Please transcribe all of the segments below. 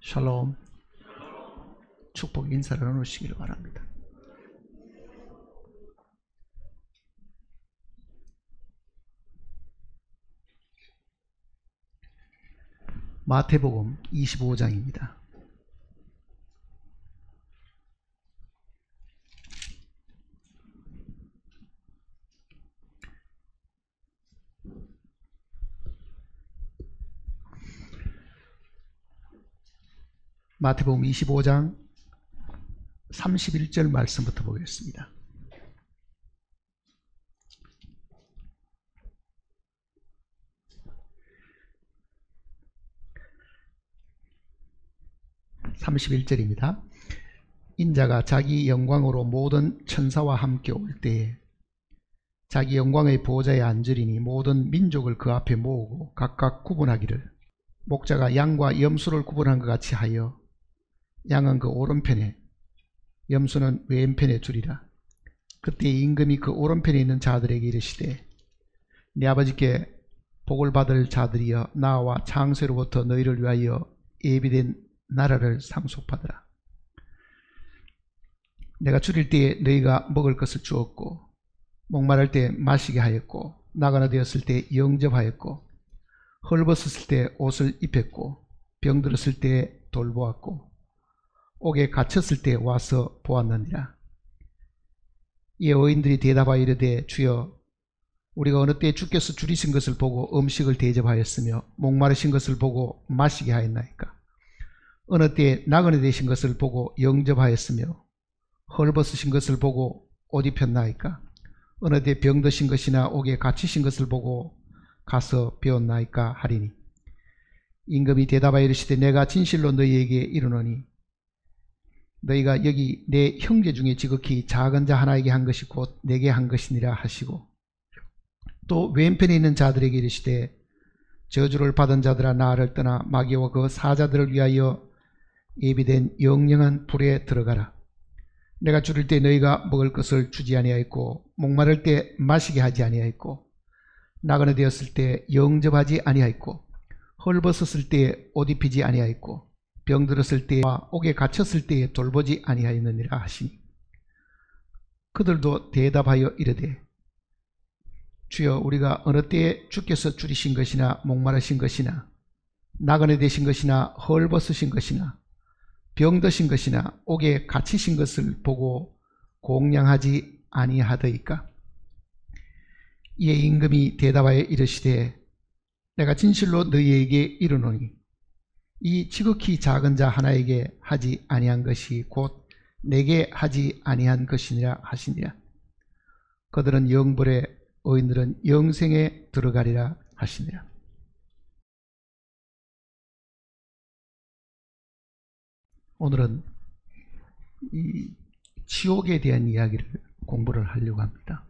샬롬. 축복 인사를 나누시길 바랍니다. 마태복음 25장입니다. 마태복음 25장 31절 말씀부터 보겠습니다. (31절입니다) 인자가 자기 영광으로 모든 천사와 함께 올 때에 자기 영광의 보좌에 앉으리니 모든 민족을 그 앞에 모으고 각각 구분하기를 목자가 양과 염소를 구분한 것 같이 하여 양은 그 오른편에 염소는 왼편에 두리라. 그때 임금이 그 오른편에 있는 자들에게 이르시되 네 아버지께 복을 받을 자들이여 나와 창세로부터 너희를 위하여 예비된 나라를 상속받으라. 내가 줄일 때에 너희가 먹을 것을 주었고 목마를 때 마시게 하였고 나그네 되었을 때 영접하였고 헐벗었을 때 옷을 입혔고 병들었을 때 돌보았고 옥에 갇혔을 때 와서 보았느니라. 이에 의인들이 대답하여 이르되 주여 우리가 어느 때 주께서 줄이신 것을 보고 음식을 대접하였으며 목마르신 것을 보고 마시게 하였나이까. 어느 때 나그네 되신 것을 보고 영접하였으며 헐벗으신 것을 보고 옷 입혔나이까. 어느 때 병드신 것이나 옥에 갇히신 것을 보고 가서 배웠나이까 하리니 임금이 대답하여 이르시되 내가 진실로 너희에게 이르노니 너희가 여기 내 형제 중에 지극히 작은 자 하나에게 한 것이 곧 내게 한 것이니라 하시고 또 왼편에 있는 자들에게 이르시되 저주를 받은 자들아 나를 떠나 마귀와 그 사자들을 위하여 예비된 영영한 불에 들어가라. 내가 줄일 때 너희가 먹을 것을 주지 아니하였고 목마를 때 마시게 하지 아니하였고 나그네 되었을 때 영접하지 아니하였고 헐벗었을 때 옷 입히지 아니하였고 병들었을 때와 옥에 갇혔을 때에 돌보지 아니하였느니라 하시니 그들도 대답하여 이르되 주여 우리가 어느 때에 주께서 줄이신 것이나 목마르신 것이나 나그네 되신 것이나 헐벗으신 것이나 병드신 것이나 옥에 갇히신 것을 보고 공양하지 아니하더이까. 이에 임금이 대답하여 이르시되 내가 진실로 너희에게 이르노니 이 지극히 작은 자 하나에게 하지 아니한 것이 곧 내게 하지 아니한 것이니라 하시니라. 그들은 영벌에 의인들은 영생에 들어가리라 하시니라. 오늘은 이 지옥에 대한 이야기를 공부를 하려고 합니다.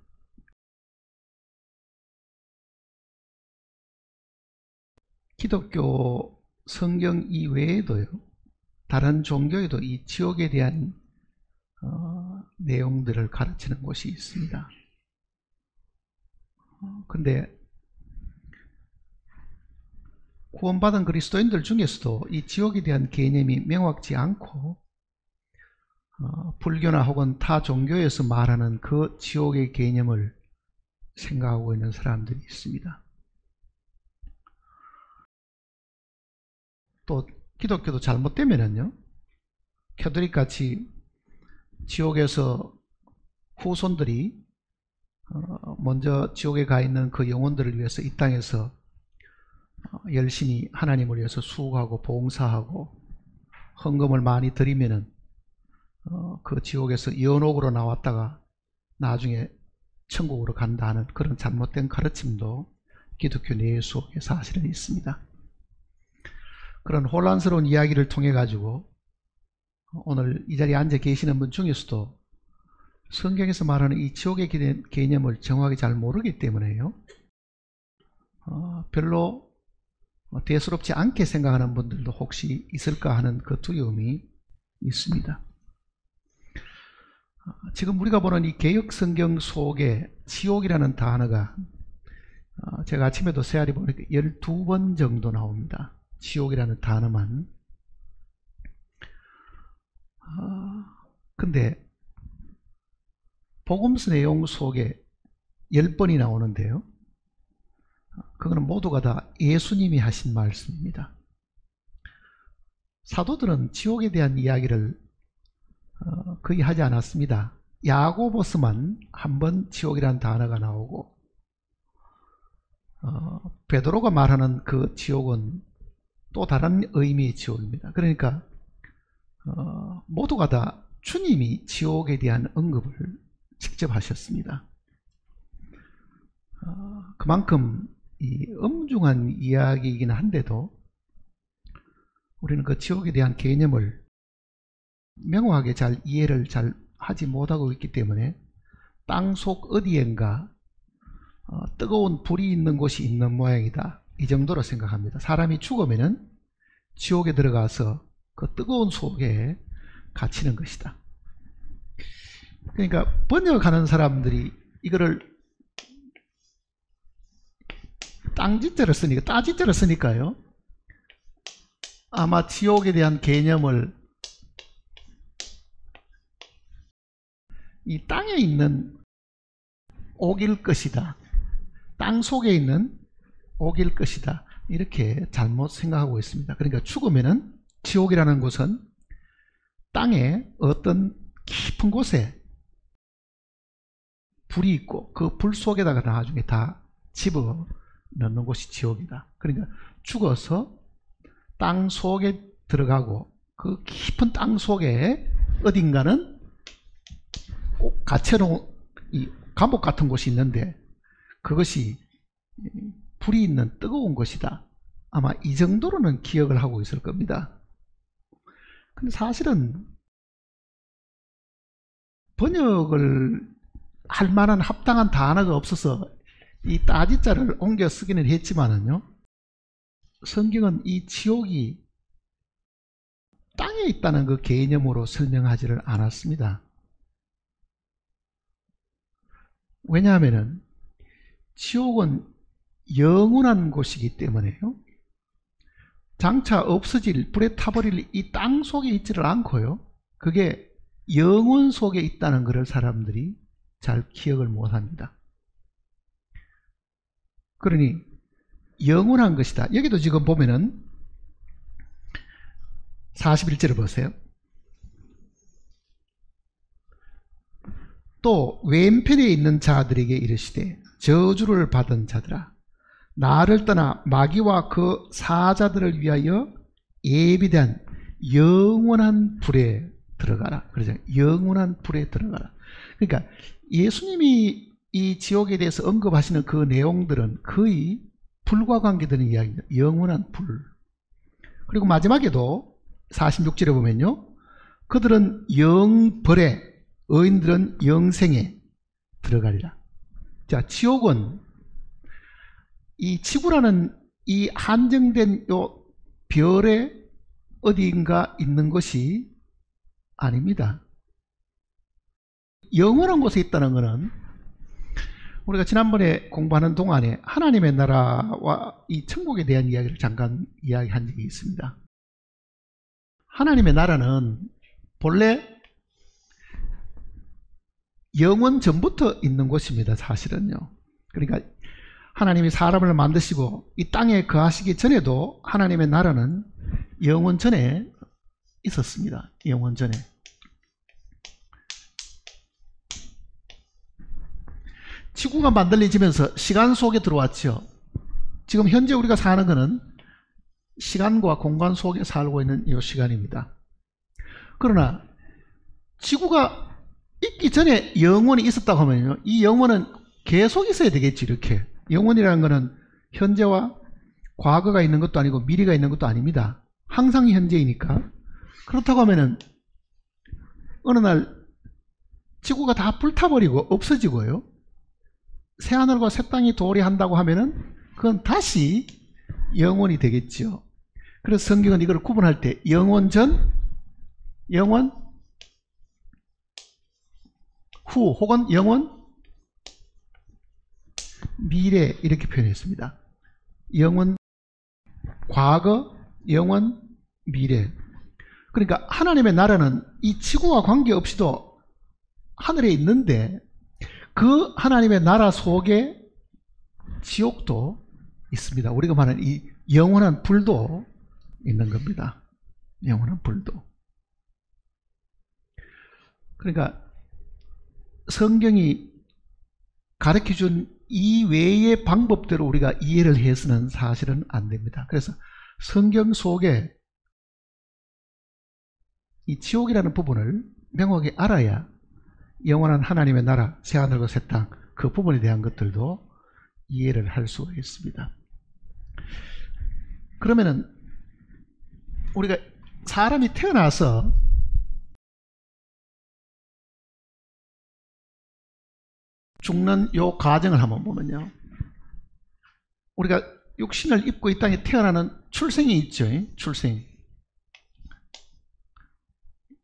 기독교 성경 이외에도요 다른 종교에도 이 지옥에 대한 내용들을 가르치는 곳이 있습니다. 근데 구원받은 그리스도인들 중에서도 이 지옥에 대한 개념이 명확지 않고 불교나 혹은 타 종교에서 말하는 그 지옥의 개념을 생각하고 있는 사람들이 있습니다. 또 기독교도 잘못되면은요 캐톨릭같이 지옥에서 후손들이 먼저 지옥에 가 있는 그 영혼들을 위해서 이 땅에서 열심히 하나님을 위해서 수고하고 봉사하고 헌금을 많이 드리면은 그 지옥에서 연옥으로 나왔다가 나중에 천국으로 간다 하는 그런 잘못된 가르침도 기독교 내유 속에 사실은 있습니다. 그런 혼란스러운 이야기를 통해 가지고 오늘 이 자리에 앉아 계시는 분 중에서도 성경에서 말하는 이 지옥의 개념을 정확히 잘 모르기 때문에요 별로 대수롭지 않게 생각하는 분들도 혹시 있을까 하는 그 두려움이 있습니다. 지금 우리가 보는 이 개역성경 속에 지옥이라는 단어가 제가 아침에도 세알이 보니까 12번 정도 나옵니다. 지옥이라는 단어만 그런데 복음서 내용 속에 10번이 나오는데요. 그거는 모두가 다 예수님이 하신 말씀입니다. 사도들은 지옥에 대한 이야기를 거의 하지 않았습니다. 야고보서만 한 번 지옥이라는 단어가 나오고 베드로가 말하는 그 지옥은 또 다른 의미의 지옥입니다. 그러니까 모두가 다 주님이 지옥에 대한 언급을 직접 하셨습니다. 그만큼 이 엄중한 이야기이긴 한데도 우리는 그 지옥에 대한 개념을 명확하게 잘 이해를 잘 하지 못하고 있기 때문에 땅속 어디엔가 뜨거운 불이 있는 곳이 있는 모양이다, 이 정도로 생각합니다. 사람이 죽으면은 지옥에 들어가서 그 뜨거운 속에 갇히는 것이다. 그러니까 번역하는 사람들이 이거를 땅짓자를 쓰니까, 따짓자를 쓰니까요, 아마 지옥에 대한 개념을 이 땅에 있는 옥일 것이다, 땅 속에 있는 옥일 것이다, 이렇게 잘못 생각하고 있습니다. 그러니까 죽으면은 지옥이라는 곳은 땅에 어떤 깊은 곳에 불이 있고 그 불 속에다가 나중에 다 집어 넣는 곳이 지옥이다. 그러니까 죽어서 땅 속에 들어가고 그 깊은 땅 속에 어딘가는 갇혀놓은 이 감옥 같은 곳이 있는데 그것이 불이 있는 뜨거운 곳이다. 아마 이 정도로는 기억을 하고 있을 겁니다. 근데 사실은 번역을 할 만한 합당한 단어가 없어서 이 따지자를 옮겨 쓰기는 했지만은요, 성경은 이 지옥이 땅에 있다는 그 개념으로 설명하지를 않았습니다. 왜냐하면은 지옥은 영원한 곳이기 때문에요. 장차 없어질, 불에 타버릴 이 땅 속에 있지를 않고요, 그게 영혼 속에 있다는 것을 사람들이 잘 기억을 못합니다. 그러니 영원한 것이다. 여기도 지금 보면은 41절을 보세요. 또 왼편에 있는 자들에게 이르시되 저주를 받은 자들아, 나를 떠나 마귀와 그 사자들을 위하여 예비된 영원한 불에 들어가라. 그러죠. 영원한 불에 들어가라. 그러니까 예수님이 이 지옥에 대해서 언급하시는 그 내용들은 거의 불과 관계되는 이야기입니다. 영원한 불. 그리고 마지막에도 46절에 보면요, 그들은 영벌에, 의인들은 영생에 들어가리라. 자, 지옥은 이 지구라는 이 한정된 요 별에 어디인가 있는 것이 아닙니다. 영원한 곳에 있다는 것은 우리가 지난번에 공부하는 동안에 하나님의 나라와 이 천국에 대한 이야기를 잠깐 이야기한 적이 있습니다. 하나님의 나라는 본래 영원 전부터 있는 곳입니다. 사실은요. 그러니까 하나님이 사람을 만드시고 이 땅에 거하시기 전에도 하나님의 나라는 영원 전에 있었습니다. 영원 전에. 지구가 만들어지면서 시간 속에 들어왔죠. 지금 현재 우리가 사는 것은 시간과 공간 속에 살고 있는 이 시간입니다. 그러나 지구가 있기 전에 영원이 있었다고 하면요, 이 영원은 계속 있어야 되겠지. 이렇게 영원이라는 것은 현재와 과거가 있는 것도 아니고 미래가 있는 것도 아닙니다. 항상 현재이니까. 그렇다고 하면은 어느 날 지구가 다 불타버리고 없어지고요, 새하늘과 새 땅이 도래한다고 하면은 그건 다시 영원이 되겠죠. 그래서 성경은 이걸 구분할 때 영원 전, 영원 후, 혹은 영원 미래, 이렇게 표현했습니다. 영원 과거, 영원 미래. 그러니까 하나님의 나라는 이 지구와 관계없이도 하늘에 있는데 그 하나님의 나라 속에 지옥도 있습니다. 우리가 말하는 이 영원한 불도 있는 겁니다. 영원한 불도. 그러니까 성경이 가르쳐준 이 외의 방법대로 우리가 이해를 해서는 사실은 안 됩니다. 그래서 성경 속에 이 지옥이라는 부분을 명확히 알아야 영원한 하나님의 나라, 새하늘과 새 땅, 그 부분에 대한 것들도 이해를 할 수 있습니다. 그러면은 우리가 사람이 태어나서 죽는 요 과정을 한번 보면요, 우리가 육신을 입고 이 땅에 태어나는 출생이 있죠.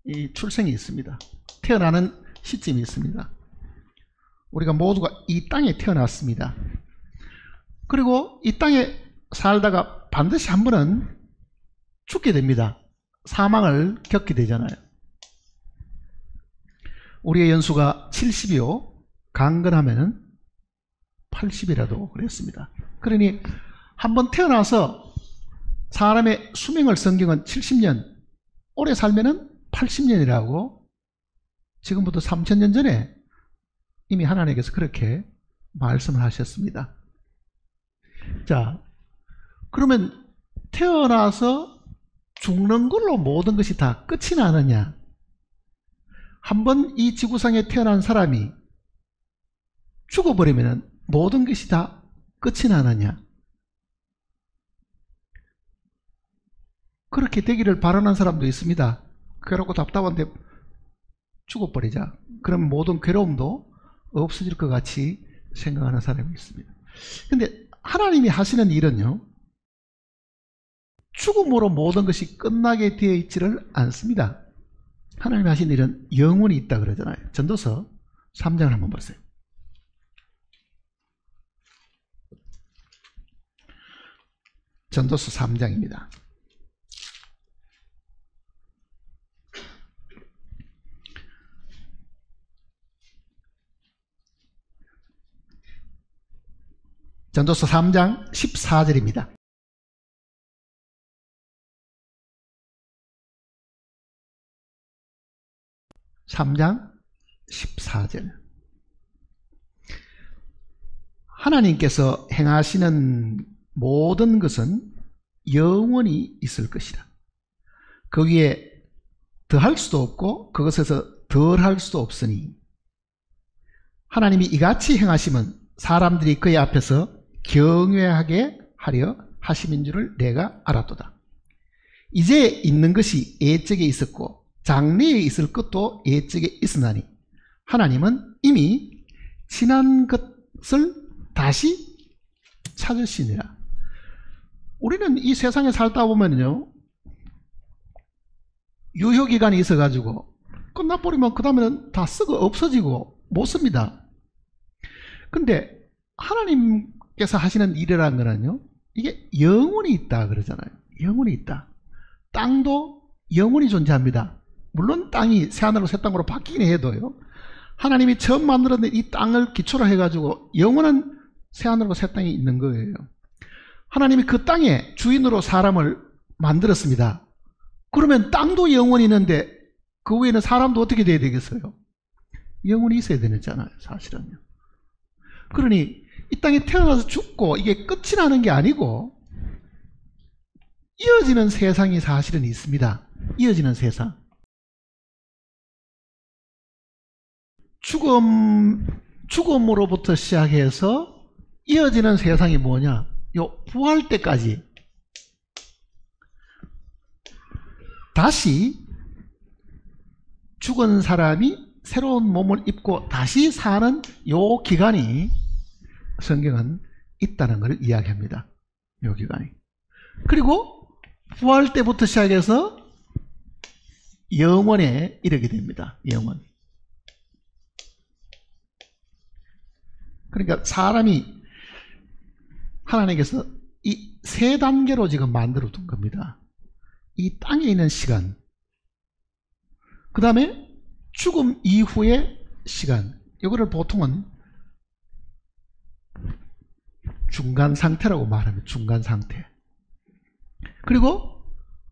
이 출생이 있습니다. 태어나는 시점이 있습니다. 우리가 모두가 이 땅에 태어났습니다. 그리고 이 땅에 살다가 반드시 한 번은 죽게 됩니다. 사망을 겪게 되잖아요. 우리의 연수가 70이요 강건하면 80이라도 그랬습니다. 그러니 한번 태어나서 사람의 수명을 성경은 70년, 오래 살면은 80년이라고 지금부터 3000년 전에 이미 하나님께서 그렇게 말씀을 하셨습니다. 자, 그러면 태어나서 죽는 걸로 모든 것이 다 끝이 나느냐? 한번 이 지구상에 태어난 사람이 죽어버리면 모든 것이 다 끝이 나느냐? 그렇게 되기를 바라는 사람도 있습니다. 괴롭고 답답한데 죽어버리자. 그럼 모든 괴로움도 없어질 것 같이 생각하는 사람이 있습니다. 근데 하나님이 하시는 일은요, 죽음으로 모든 것이 끝나게 되어 있지를 않습니다. 하나님이 하시는 일은 영원히 있다 그러잖아요. 전도서 3장을 한번 보세요. 전도서 3장입니다. 전도서 3장 14절입니다. 3장 14절. 하나님께서 행하시는 모든 것은 영원히 있을 것이라. 거기에 더할 수도 없고 그것에서 덜할 수도 없으니 하나님이 이같이 행하심은 사람들이 그의 앞에서 경외하게 하려 하심인 줄을 내가 알았도다. 이제 있는 것이 옛적에 있었고 장래에 있을 것도 옛적에 있으나니 하나님은 이미 지난 것을 다시 찾으시니라. 우리는 이 세상에 살다 보면요, 유효기간이 있어가지고 끝나버리면 그 다음에는 다 썩어 없어지고 못 씁니다. 근데 하나님께서 하시는 일이라는 거는요, 이게 영원히 있다 그러잖아요. 영원히 있다. 땅도 영원히 존재합니다. 물론 땅이 새하늘로 새 땅으로 바뀌긴 해도요, 하나님이 처음 만들어낸 이 땅을 기초로 해가지고 영원한 새하늘로 새 땅이 있는 거예요. 하나님이 그 땅에 주인으로 사람을 만들었습니다. 그러면 땅도 영원히 있는데 그 위에는 사람도 어떻게 돼야 되겠어요? 영원히 있어야 되잖아요, 사실은요. 그러니 이 땅에 태어나서 죽고 이게 끝이 나는 게 아니고 이어지는 세상이 사실은 있습니다. 이어지는 세상. 죽음으로부터 시작해서 이어지는 세상이 뭐냐? 요 부활 때까지 다시 죽은 사람이 새로운 몸을 입고 다시 사는 요 기간이 성경은 있다는 걸 이야기합니다. 요 기간이. 그리고 부활 때부터 시작해서 영원에 이르게 됩니다. 영원. 그러니까 사람이 하나님께서 이 세 단계로 지금 만들어 둔 겁니다. 이 땅에 있는 시간, 그 다음에 죽음 이후의 시간, 이거를 보통은 중간 상태라고 말합니다. 중간 상태. 그리고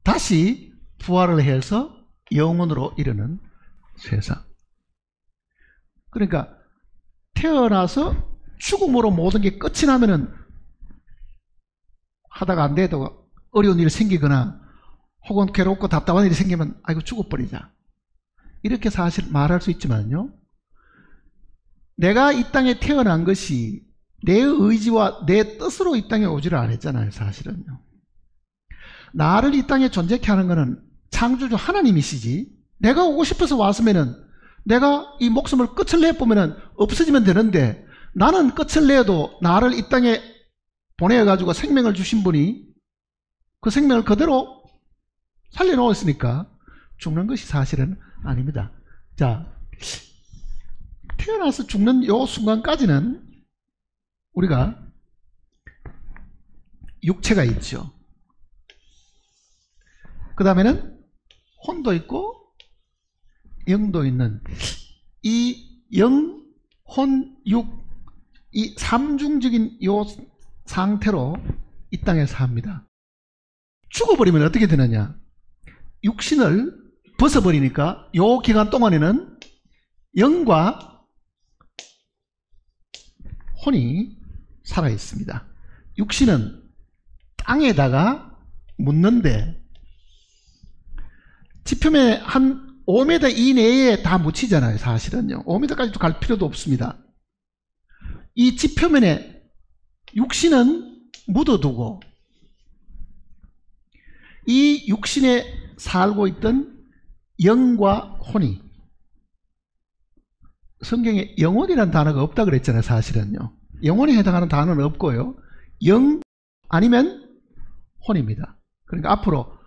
다시 부활을 해서 영원으로 이르는 세상. 그러니까 태어나서 죽음으로 모든 게 끝이 나면은 하다가 안 돼도 어려운 일이 생기거나 혹은 괴롭고 답답한 일이 생기면 아이고 죽어버리자, 이렇게 사실 말할 수 있지만요, 내가 이 땅에 태어난 것이 내 의지와 내 뜻으로 이 땅에 오지를 않았잖아요. 사실은요, 나를 이 땅에 존재케 하는 것은 창조주 하나님이시지, 내가 오고 싶어서 왔으면은 내가 이 목숨을 끝을 내보면은 없어지면 되는데, 나는 끝을 내도 나를 이 땅에 보내가지고 생명을 주신 분이 그 생명을 그대로 살려놓았으니까 죽는 것이 사실은 아닙니다. 자, 태어나서 죽는 요 순간까지는 우리가 육체가 있죠. 그 다음에는 혼도 있고 영도 있는 이 영, 혼, 육, 이 삼중적인 요 상태로 이 땅에 삽니다. 죽어버리면 어떻게 되느냐, 육신을 벗어버리니까 요 기간 동안에는 영과 혼이 살아있습니다. 육신은 땅에다가 묻는데 지표면에 한 5m 이내에 다 묻히잖아요. 사실은요 5m까지도 갈 필요도 없습니다. 이 지표면에 육신은 묻어두고 이 육신에 살고 있던 영과 혼이, 성경에 영혼이라는 단어가 없다 그랬잖아요. 사실은요 영혼에 해당하는 단어는 없고요, 영 아니면 혼입니다. 그러니까 앞으로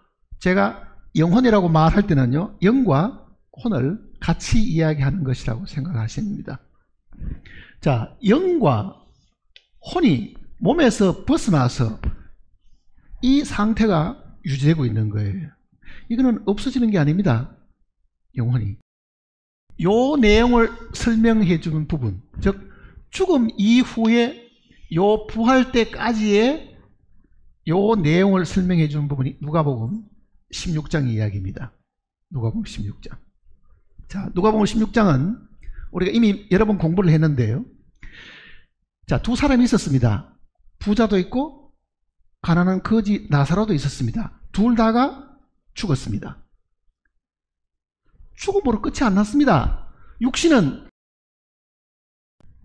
제가 영혼이라고 말할 때는요, 영과 혼을 같이 이야기하는 것이라고 생각하시면 됩니다. 자, 영과 혼이 몸에서 벗어나서 이 상태가 유지되고 있는 거예요. 이거는 없어지는 게 아닙니다. 영혼이. 요 내용을 설명해 주는 부분, 즉 죽음 이후에 요 부활 때까지의 요 내용을 설명해 주는 부분이 누가복음 16장 이야기입니다. 누가복음 16장. 자, 누가복음 16장은 우리가 이미 여러 번 공부를 했는데요. 자, 두 사람이 있었습니다. 부자도 있고 가난한 거지 나사로도 있었습니다. 둘 다가 죽었습니다. 죽음으로 끝이 안 났습니다. 육신은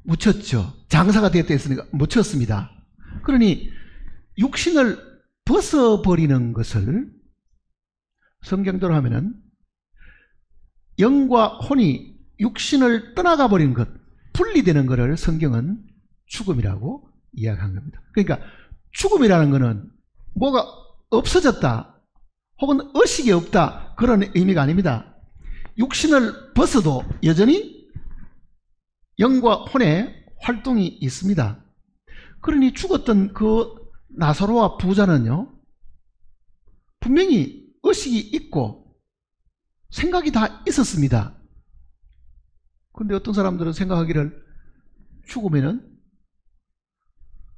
묻혔죠. 장사가 되었다 했으니까 묻혔습니다. 그러니 육신을 벗어버리는 것을 성경대로 하면은 영과 혼이 육신을 떠나가 버리는 것, 분리되는 것을 성경은 죽음이라고 이야기한 겁니다. 그러니까 죽음이라는 것은 뭐가 없어졌다 혹은 의식이 없다 그런 의미가 아닙니다. 육신을 벗어도 여전히 영과 혼의 활동이 있습니다. 그러니 죽었던 그 나사로와 부자는요, 분명히 의식이 있고 생각이 다 있었습니다. 그런데 어떤 사람들은 생각하기를 죽으면은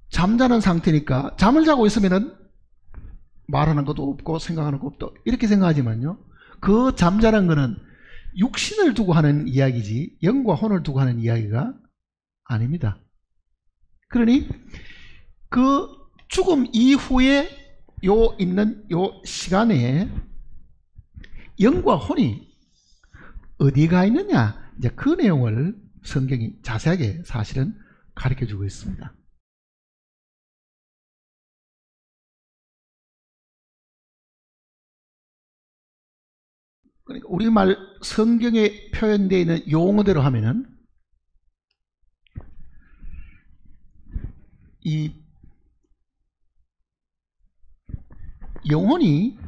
잠자는 상태니까 잠을 자고 있으면은 말하는 것도 없고 생각하는 것도 없다 이렇게 생각하지만요, 그 잠자는 것은 육신을 두고 하는 이야기지 영과 혼을 두고 하는 이야기가 아닙니다. 그러니 그 죽음 이후에 요 있는 요 시간에 영과 혼이 어디가 있느냐, 이제 그 내용을 성경이 자세하게 사실은 가르쳐 주고 있습니다. 그러니까 우리말 성경에 표현되어 있는 용어대로 하면은 이 영혼이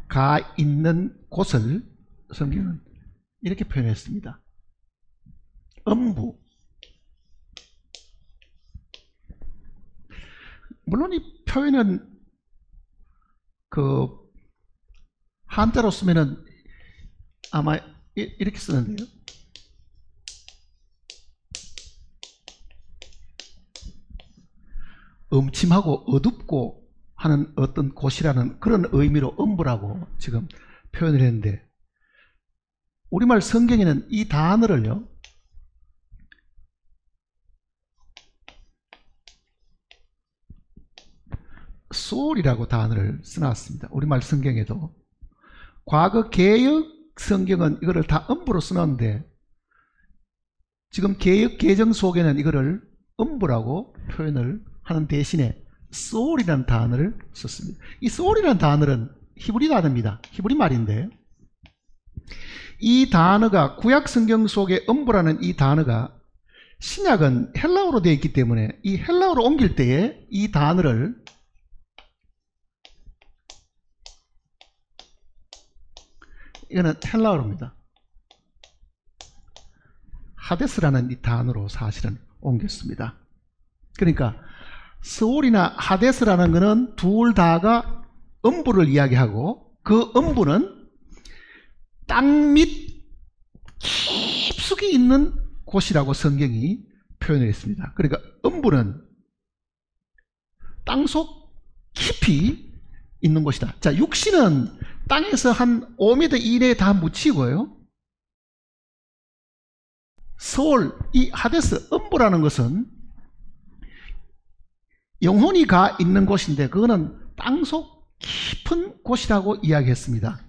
가 있는 곳을 성경은 이렇게 표현했습니다. 음부. 물론 이 표현은 그 한자로 쓰면은 아마 이렇게 쓰는데요. 음침하고 어둡고 하는 어떤 곳이라는 그런 의미로 음부라고 지금 표현을 했는데, 우리말 성경에는 이 단어를요, 소울이라고 단어를 써놨습니다. 우리말 성경에도. 과거 개역 성경은 이거를 다 음부로 써놨는데, 지금 개역 개정 속에는 이거를 음부라고 표현을 하는 대신에 소울이라는 단어를 썼습니다. 이 소울이라는 단어는 히브리 단어입니다. 히브리 말인데, 이 단어가 구약 성경 속에 음부라는 이 단어가 신약은 헬라어로 되어 있기 때문에 이 헬라어로 옮길 때에 이 단어를 이거는 헬라어입니다. 하데스라는 이 단어로 사실은 옮겼습니다. 그러니까 소울이나 하데스라는 것은 둘 다가 음부를 이야기하고, 그 음부는 땅 밑 깊숙이 있는 곳이라고 성경이 표현을 했습니다. 그러니까 음부는 땅속 깊이 있는 곳이다. 자, 육신은 땅에서 한 5m 이내에 다 묻히고요. 소울, 이 하데스, 음부라는 것은 영혼이 가 있는 곳인데, 그거는 땅속 깊은 곳이라고 이야기했습니다.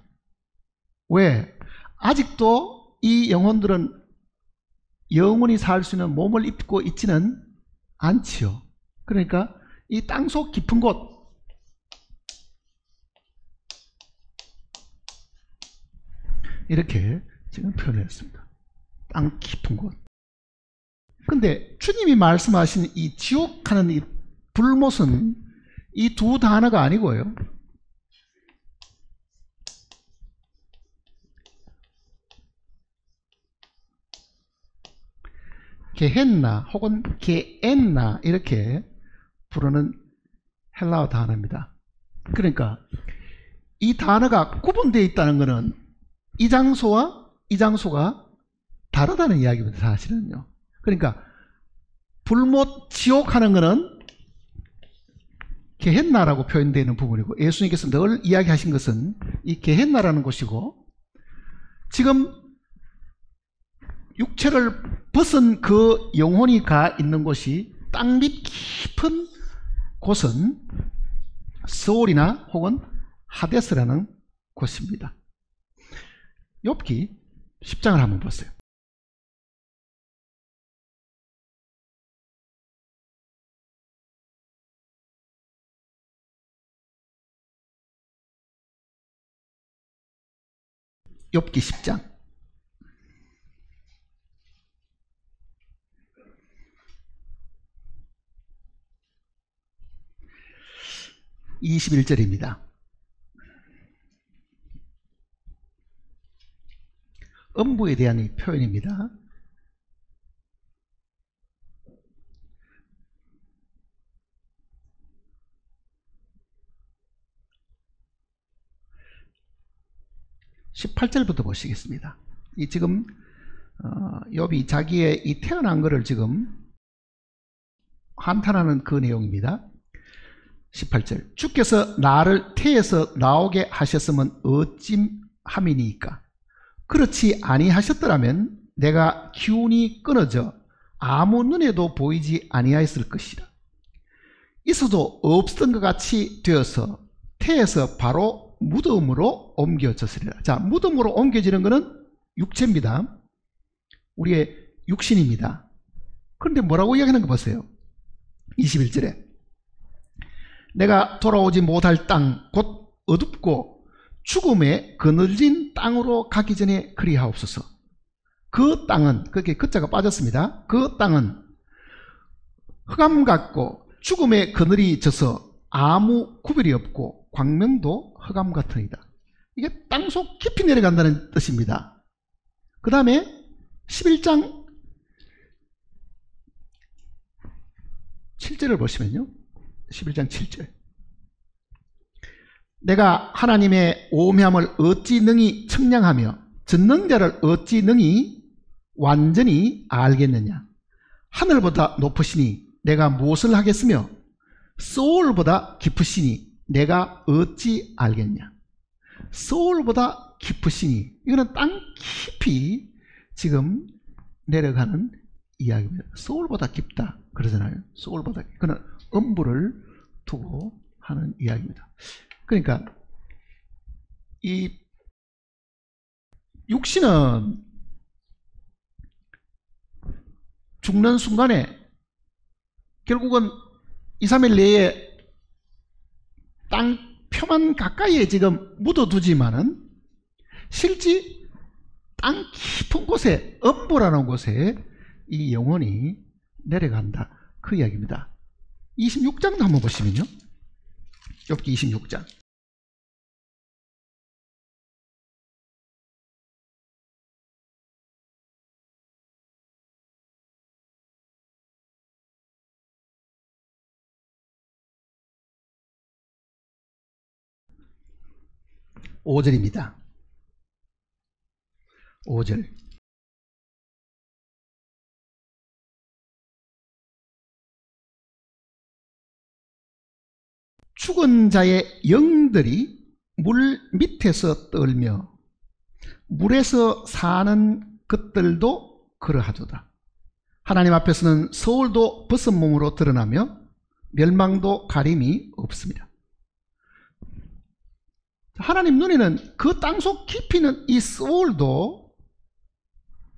왜? 아직도 이 영혼들은 영원히 살 수 있는 몸을 입고 있지는 않지요. 그러니까 이 땅속 깊은 곳, 이렇게 지금 표현을 했습니다. 땅 깊은 곳. 근데 주님이 말씀하신 이 지옥하는 이 불못은 이 두 단어가 아니고요, 게헨나 혹은 게엔나 이렇게 부르는 헬라어 단어입니다. 그러니까 이 단어가 구분되어 있다는 것은 이 장소와 이 장소가 다르다는 이야기입니다. 사실은요. 그러니까 불못 지옥 하는 것은 게헨나라고 표현되어 있는 부분이고, 예수님께서 늘 이야기하신 것은 이 게헨나라는 곳이고, 지금 육체를 벗은 그 영혼이 가 있는 곳이 땅 밑 깊은 곳은 소울이나 혹은 하데스라는 곳입니다. 욥기 10장을 한번 보세요. 욥기 10장 21절입니다. 음부에 대한 이 표현입니다. (18절부터) 보시겠습니다. 이 지금 욥이 자기의 이 태어난 것을 지금 한탄하는 그 내용입니다. 18절, 주께서 나를 태에서 나오게 하셨으면 어찜함이니까. 그렇지 아니하셨더라면 내가 기운이 끊어져 아무 눈에도 보이지 아니하였을 것이라. 있어도 없었던 것 같이 되어서 태에서 바로 무덤으로 옮겨졌으리라. 자, 무덤으로 옮겨지는 것은 육체입니다. 우리의 육신입니다. 그런데 뭐라고 이야기하는 거 보세요. 21절에 내가 돌아오지 못할 땅 곧 어둡고 죽음에 그늘진 땅으로 가기 전에 그리하옵소서. 그 땅은, 그게 그자가 빠졌습니다. 그 땅은 흑암 같고 죽음의 그늘이 져서 아무 구별이 없고 광명도 흑암 같으니이다. 이게 땅속 깊이 내려간다는 뜻입니다. 그 다음에 11장 7절을 보시면요, 11장 7절, 내가 하나님의 오묘함을 어찌 능히 청량하며 전능자를 어찌 능히 완전히 알겠느냐. 하늘보다 높으시니 내가 무엇을 하겠으며 소울보다 깊으시니 내가 어찌 알겠냐. 소울보다 깊으시니, 이거는 땅 깊이 지금 내려가는 이야기입니다. 소울보다 깊다 그러잖아요. 소울보다, 그는 음부를 두고 하는 이야기입니다. 그러니까 이 육신은 죽는 순간에 결국은 2, 3일 내에 땅 표면 가까이에 지금 묻어두지만은 실제 땅 깊은 곳에, 음부라는 곳에 이 영혼이 내려간다, 그 이야기입니다. 26장도 한번 보시면요. 욥기 26장. 오절입니다 5절. 죽은 자의 영들이 물 밑에서 떨며 물에서 사는 것들도 그러하도다. 하나님 앞에서는 서울도 벗은 몸으로 드러나며 멸망도 가림이 없습니다. 하나님 눈에는 그 땅속 깊이는 이 소울도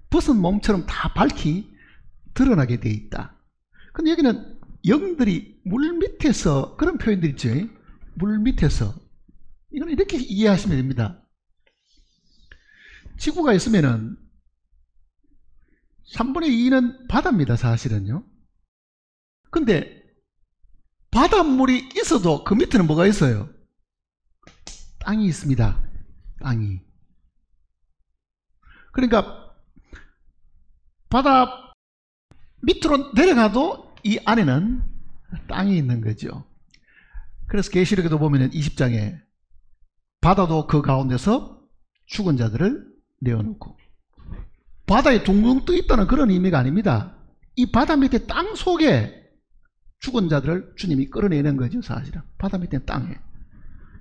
벗은 몸처럼 다 밝히 드러나게 되어 있다. 근데 여기는 영들이 물 밑에서, 그런 표현들이 있죠. 물 밑에서. 이건 이렇게 이해하시면 됩니다. 지구가 있으면은 3분의 2는 바다입니다, 사실은요. 근데 바닷물이 있어도 그 밑에는 뭐가 있어요? 땅이 있습니다. 땅이. 그러니까 바다 밑으로 내려가도 이 안에는 땅이 있는 거죠. 그래서 계시록에도 보면 20장에 바다도 그 가운데서 죽은 자들을 내어놓고, 바다에 둥둥 떠 있다는 그런 의미가 아닙니다. 이 바다 밑에 땅 속에 죽은 자들을 주님이 끌어내는 거죠, 사실은. 바다 밑에 땅에.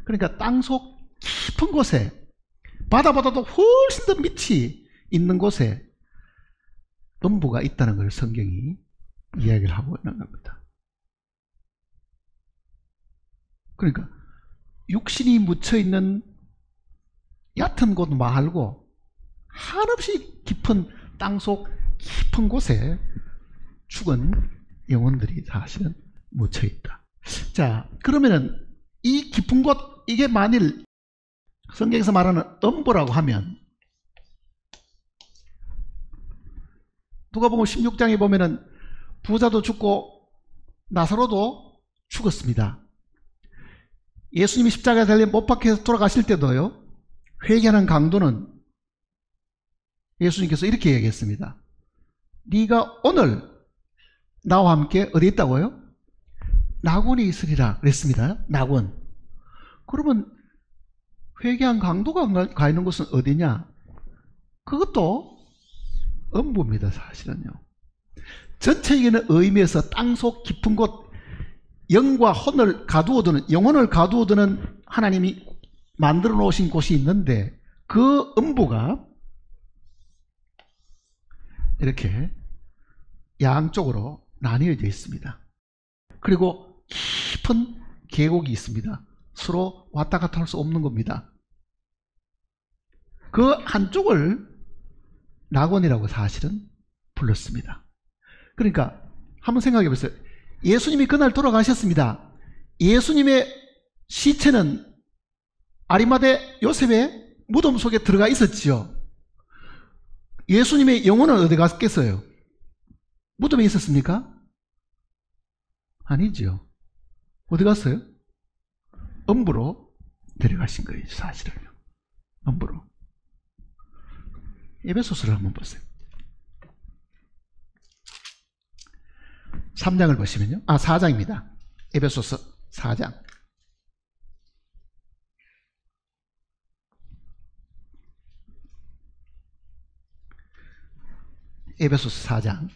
그러니까 땅속 깊은 곳에, 바다보다도 훨씬 더 밑이 있는 곳에 음부가 있다는 걸 성경이 이야기를 하고 있는 겁니다. 그러니까 육신이 묻혀있는 얕은 곳 말고 한없이 깊은 땅속 깊은 곳에 죽은 영혼들이 사실은 묻혀있다. 자, 그러면은 이 깊은 곳, 이게 만일 성경에서 말하는 음부라고 하면, 누가복음 16장에 보면은 부자도 죽고 나사로도 죽었습니다. 예수님이 십자가에 달려 못 박혀서 돌아가실 때도요, 회개하는 강도는 예수님께서 이렇게 얘기했습니다. 네가 오늘 나와 함께 어디 있다고요? 낙원에 있으리라 그랬습니다. 낙원. 그러면 회개한 강도가 가 있는 곳은 어디냐? 그것도 음부입니다, 사실은요. 전체적인 의미에서 땅속 깊은 곳, 영과 혼을 가두어두는, 영혼을 가두어두는 하나님이 만들어 놓으신 곳이 있는데, 그 음부가 이렇게 양쪽으로 나뉘어져 있습니다. 그리고 깊은 계곡이 있습니다. 서로 왔다 갔다 할 수 없는 겁니다. 그 한쪽을 낙원이라고 사실은 불렀습니다. 그러니까 한번 생각해 보세요. 예수님이 그날 돌아가셨습니다. 예수님의 시체는 아리마대 요셉의 무덤 속에 들어가 있었지요. 예수님의 영혼은 어디 갔겠어요? 무덤에 있었습니까? 아니죠. 어디 갔어요? 음부로 데려가신 거예요, 사실은요. 음부로. 에베소서를 한번 보세요. 3장을 보시면요. 4장입니다. 에베소서 4장. 에베소서 4장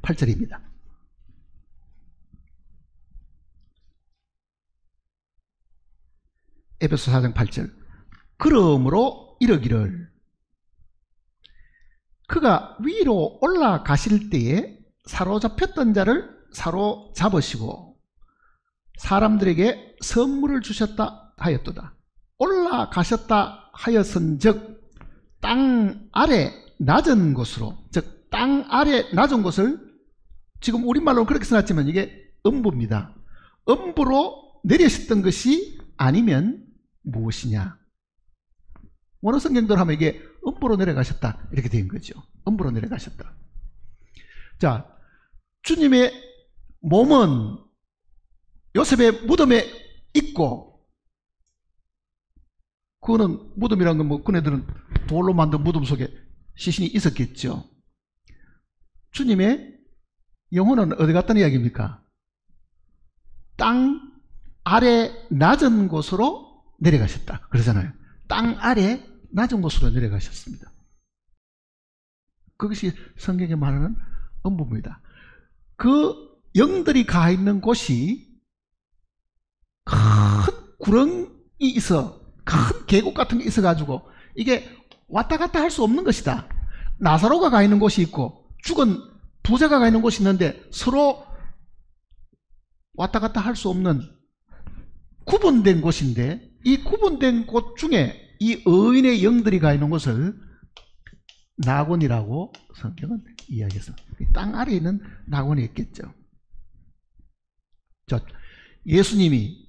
8절입니다. 에베소 4장 8절. 그러므로 이러기를 그가 위로 올라가실 때에 사로잡혔던 자를 사로잡으시고 사람들에게 선물을 주셨다 하였도다. 올라가셨다 하였은즉 땅 아래 낮은 곳으로, 즉 땅 아래 낮은 곳을 지금 우리말로는 그렇게 써놨지만 이게 음부입니다. 음부로 내리셨던 것이 아니면 무엇이냐? 원어 성경대로 하면 이게 음부로 내려가셨다 이렇게 된 거죠. 음부로 내려가셨다. 자, 주님의 몸은 요셉의 무덤에 있고, 그거는 무덤이란 건 뭐 그네들은 돌로 만든 무덤 속에 시신이 있었겠죠. 주님의 영혼은 어디 갔다는 이야기입니까? 땅 아래 낮은 곳으로 내려가셨다 그러잖아요. 땅 아래 낮은 곳으로 내려가셨습니다. 그것이 성경에 말하는 음부입니다. 그 영들이 가 있는 곳이 큰 구렁이 있어, 큰 계곡 같은 게 있어가지고 이게 왔다 갔다 할 수 없는 것이다. 나사로가 가 있는 곳이 있고 죽은 부자가 가 있는 곳이 있는데 서로 왔다 갔다 할 수 없는 구분된 곳인데, 이 구분된 곳 중에 이 의인의 영들이 가 있는 곳을 낙원이라고 성경은 이야기했습니다. 땅 아래에 있는 낙원이 있겠죠. 자, 예수님이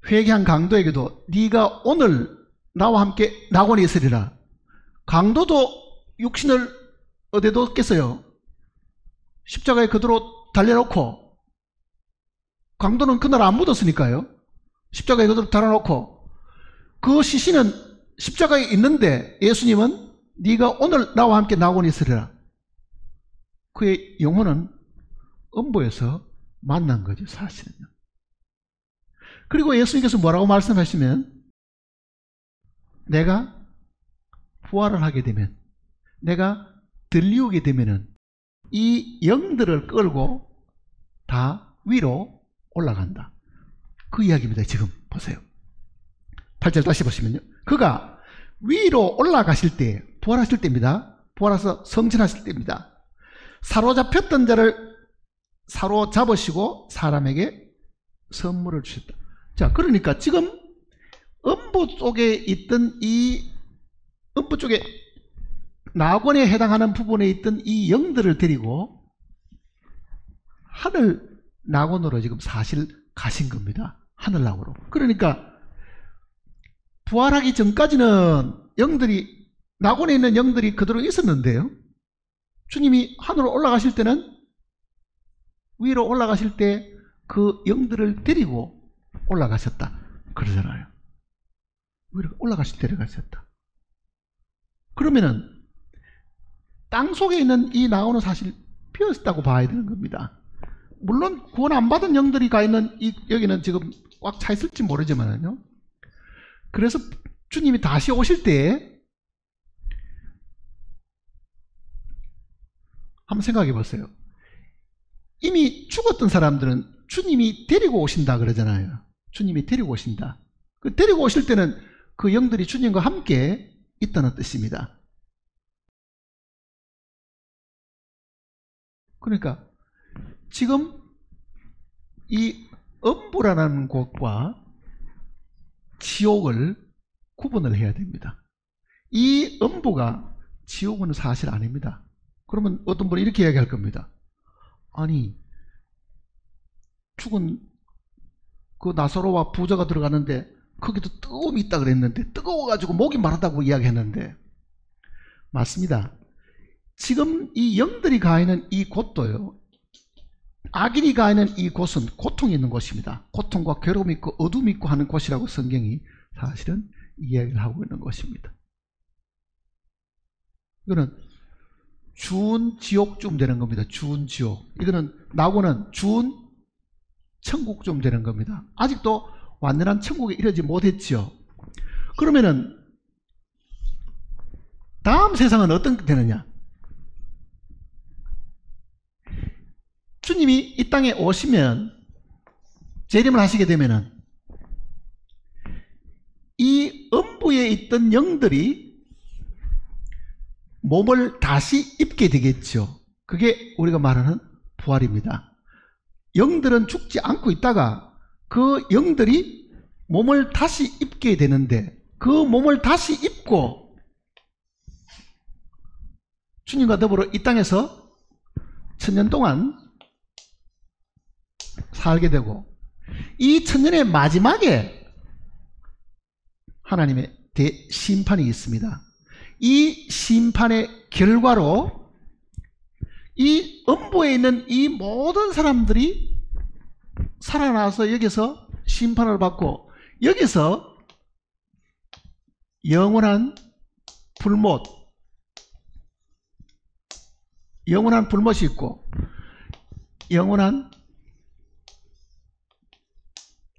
회개한 강도에게도 네가 오늘 나와 함께 낙원에 있으리라. 강도도 육신을 어디에 뒀겠어요? 십자가에 그대로 달려놓고, 강도는 그날 안 묻었으니까요. 십자가에 그대로 달아놓고 그 시신은 십자가에 있는데 예수님은 네가 오늘 나와 함께 낙원에 있으리라. 그의 영혼은 음부에서 만난 거죠, 사실은요. 그리고 예수님께서 뭐라고 말씀하시면, 내가 부활을 하게 되면, 내가 들리우게 되면은 이 영들을 끌고 다 위로 올라간다. 그 이야기입니다. 지금 보세요. 8절 다시 보시면요. 그가 위로 올라가실 때, 부활하실 때입니다. 부활해서 성천하실 때입니다. 사로잡혔던 자를 사로잡으시고 사람에게 선물을 주셨다. 자, 그러니까 지금 음부 쪽에 있던 이 음부 쪽에 낙원에 해당하는 부분에 있던 이 영들을 데리고 하늘 낙원으로 지금 사실 가신 겁니다. 하늘 낙원으로. 그러니까 부활하기 전까지는 영들이, 낙원에 있는 영들이 그대로 있었는데요, 주님이 하늘로 올라가실 때는, 위로 올라가실 때 그 영들을 데리고 올라가셨다 그러잖아요. 위로 올라가실 때 데려가셨다. 그러면은 땅 속에 있는 이 낙원은 사실 비었다고 봐야 되는 겁니다. 물론 구원 안 받은 영들이 가 있는 여기는 지금 꽉 차 있을지 모르지만요. 그래서 주님이 다시 오실 때 한번 생각해 보세요. 이미 죽었던 사람들은 주님이 데리고 오신다 그러잖아요. 주님이 데리고 오신다. 그 데리고 오실 때는 그 영들이 주님과 함께 있다는 뜻입니다. 그러니까 지금 이 음부라는 곳과 지옥을 구분을 해야 됩니다. 이 음부가 지옥은 사실 아닙니다. 그러면 어떤 분이 이렇게 이야기할 겁니다. 아니, 죽은 그 나사로와 부자가 들어가는데 거기도 뜨거움이 있다 그랬는데, 뜨거워가지고 목이 마르다고 이야기했는데, 맞습니다. 지금 이 영들이 가 있는 이 곳도요, 악인이 가 있는 이 곳은 고통이 있는 곳입니다. 고통과 괴로움이 있고 어둠이 있고 하는 곳이라고 성경이 사실은 이야기를 하고 있는 것입니다. 이거는 준 지옥쯤 되는 겁니다. 준 지옥. 이거는 낙원은 준 천국쯤 되는 겁니다. 아직도 완전한 천국에 이르지 못했죠. 그러면은 다음 세상은 어떻게 되느냐? 주님이 이 땅에 오시면, 재림을 하시게 되면은 이 음부에 있던 영들이 몸을 다시 입게 되겠죠. 그게 우리가 말하는 부활입니다. 영들은 죽지 않고 있다가 그 영들이 몸을 다시 입게 되는데, 그 몸을 다시 입고 주님과 더불어 이 땅에서 천년 동안 살게 되고, 이 천년의 마지막에 하나님의 대심판이 있습니다. 이 심판의 결과로 이 음부에 있는 이 모든 사람들이 살아나서 여기서 심판을 받고, 여기서 영원한 불못, 영원한 불못이 있고 영원한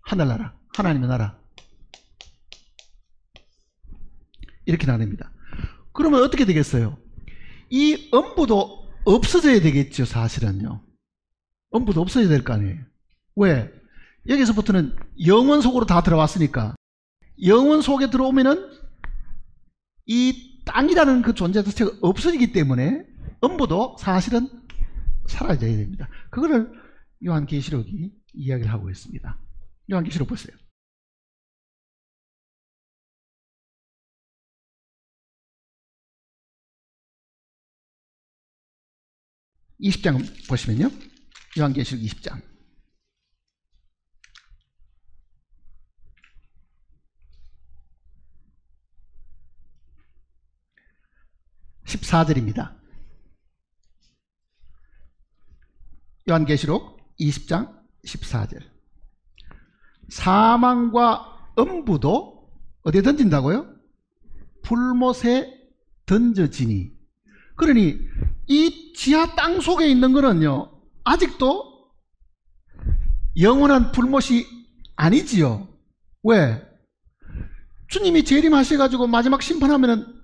하늘나라, 하나님의 나라, 이렇게 나뉩니다. 그러면 어떻게 되겠어요? 이 음부도 없어져야 되겠죠. 사실은요, 음부도 없어져야 될 거 아니에요. 왜? 여기서부터는 영원 속으로 다 들어왔으니까. 영원 속에 들어오면은 이 땅이라는 그 존재 자체가 없어지기 때문에 음부도 사실은 사라져야 됩니다. 그거를 요한계시록이 이야기를 하고 있습니다. 요한계시록 보세요. 20장 보시면요, 요한계시록 20장 14절입니다. 요한계시록 20장 14절. 사망과 음부도 어디에 던진다고요? 불못에 던져지니. 그러니 이 지하 땅 속에 있는 거는요, 아직도 영원한 불못이 아니지요. 왜? 주님이 재림하셔가지고 마지막 심판하면은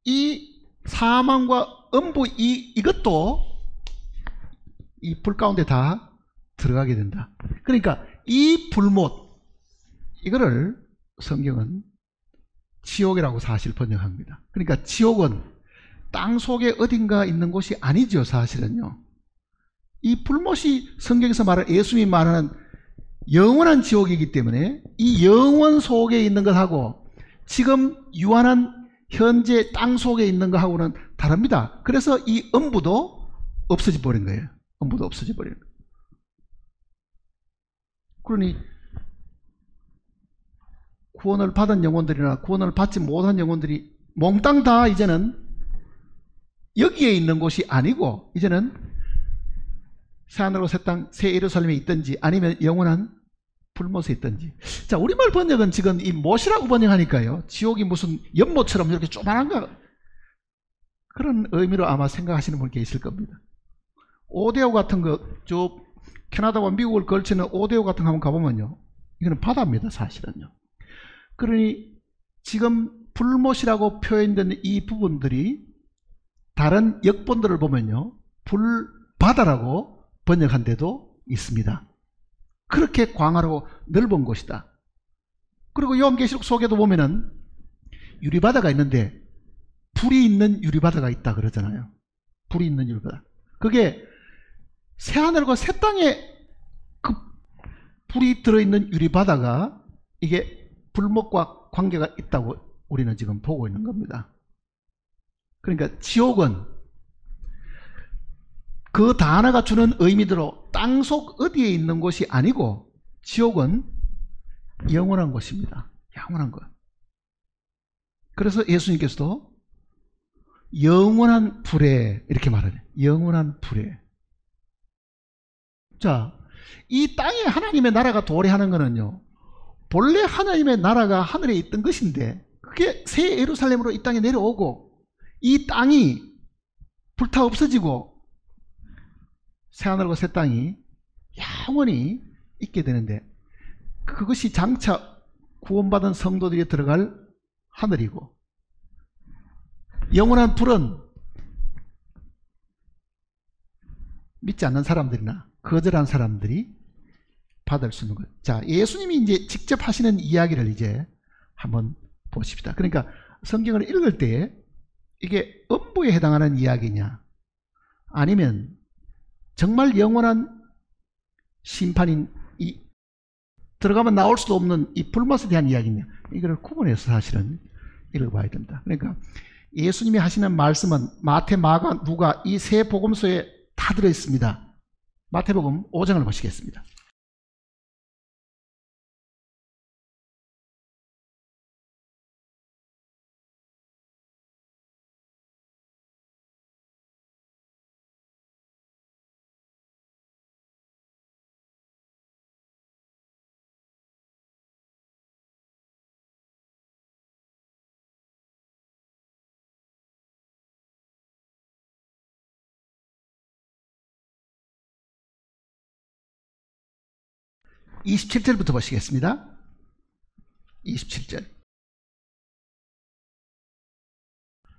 이 사망과 음부 이것도 이 불 가운데 다 들어가게 된다. 그러니까 이 불못, 이거를 성경은 지옥이라고 사실 번역합니다. 그러니까 지옥은 땅 속에 어딘가 있는 곳이 아니죠. 사실은요, 이 불못이 성경에서 말하는, 예수님이 말하는 영원한 지옥이기 때문에 이 영원 속에 있는 것하고 지금 유한한 현재 땅 속에 있는 것하고는 다릅니다. 그래서 이 음부도 없어져 버린 거예요. 음부도 없어져 버린 거예요. 그러니 구원을 받은 영혼들이나 구원을 받지 못한 영혼들이 몽땅 다 이제는 여기에 있는 곳이 아니고, 이제는 새하늘과 새 땅, 새 예루살렘에 있든지 아니면 영원한 불못에 있든지. 자, 우리말 번역은 지금 이 못이라고 번역하니까요, 지옥이 무슨 연못처럼 이렇게 조만한가, 그런 의미로 아마 생각하시는 분 계실 겁니다. 오데오 같은 거, 저 캐나다와 미국을 걸치는 오데오 같은 거 한번 가보면요, 이거는 바다입니다. 사실은요. 그러니 지금 불못이라고 표현된 이 부분들이 다른 역본들을 보면요, 불바다라고 번역한 데도 있습니다. 그렇게 광활하고 넓은 곳이다. 그리고 요한계시록 속에도 보면은 유리바다가 있는데 불이 있는 유리바다가 있다 그러잖아요. 불이 있는 유리바다. 그게 새하늘과 새 땅에 그 불이 들어있는 유리바다가 이게 불못과 관계가 있다고 우리는 지금 보고 있는 겁니다. 그러니까 지옥은 그 단어가 주는 의미대로 땅속 어디에 있는 곳이 아니고, 지옥은 영원한 곳입니다. 영원한 것. 그래서 예수님께서도 영원한 불에, 이렇게 말하죠. 영원한 불에. 자, 이 땅에 하나님의 나라가 도래하는 것은요, 본래 하나님의 나라가 하늘에 있던 것인데 그게 새 예루살렘으로 이 땅에 내려오고, 이 땅이 불타 없어지고 새하늘과 새 땅이 영원히 있게 되는데, 그것이 장차 구원받은 성도들이 들어갈 하늘이고, 영원한 불은 믿지 않는 사람들이나 거절한 사람들이 받을 수 있는 것. 자, 예수님이 이제 직접 하시는 이야기를 이제 한번 보십시다. 그러니까 성경을 읽을 때 이게 음부에 해당하는 이야기냐, 아니면 정말 영원한 심판인 이 들어가면 나올 수도 없는 이 불못에 대한 이야기냐, 이걸 구분해서 사실은 읽어봐야 됩니다. 그러니까 예수님이 하시는 말씀은 마태, 마가, 누가 이 세 복음서에 다 들어있습니다. 마태복음 5장을 보시겠습니다. (27절부터) 보시겠습니다. 27절.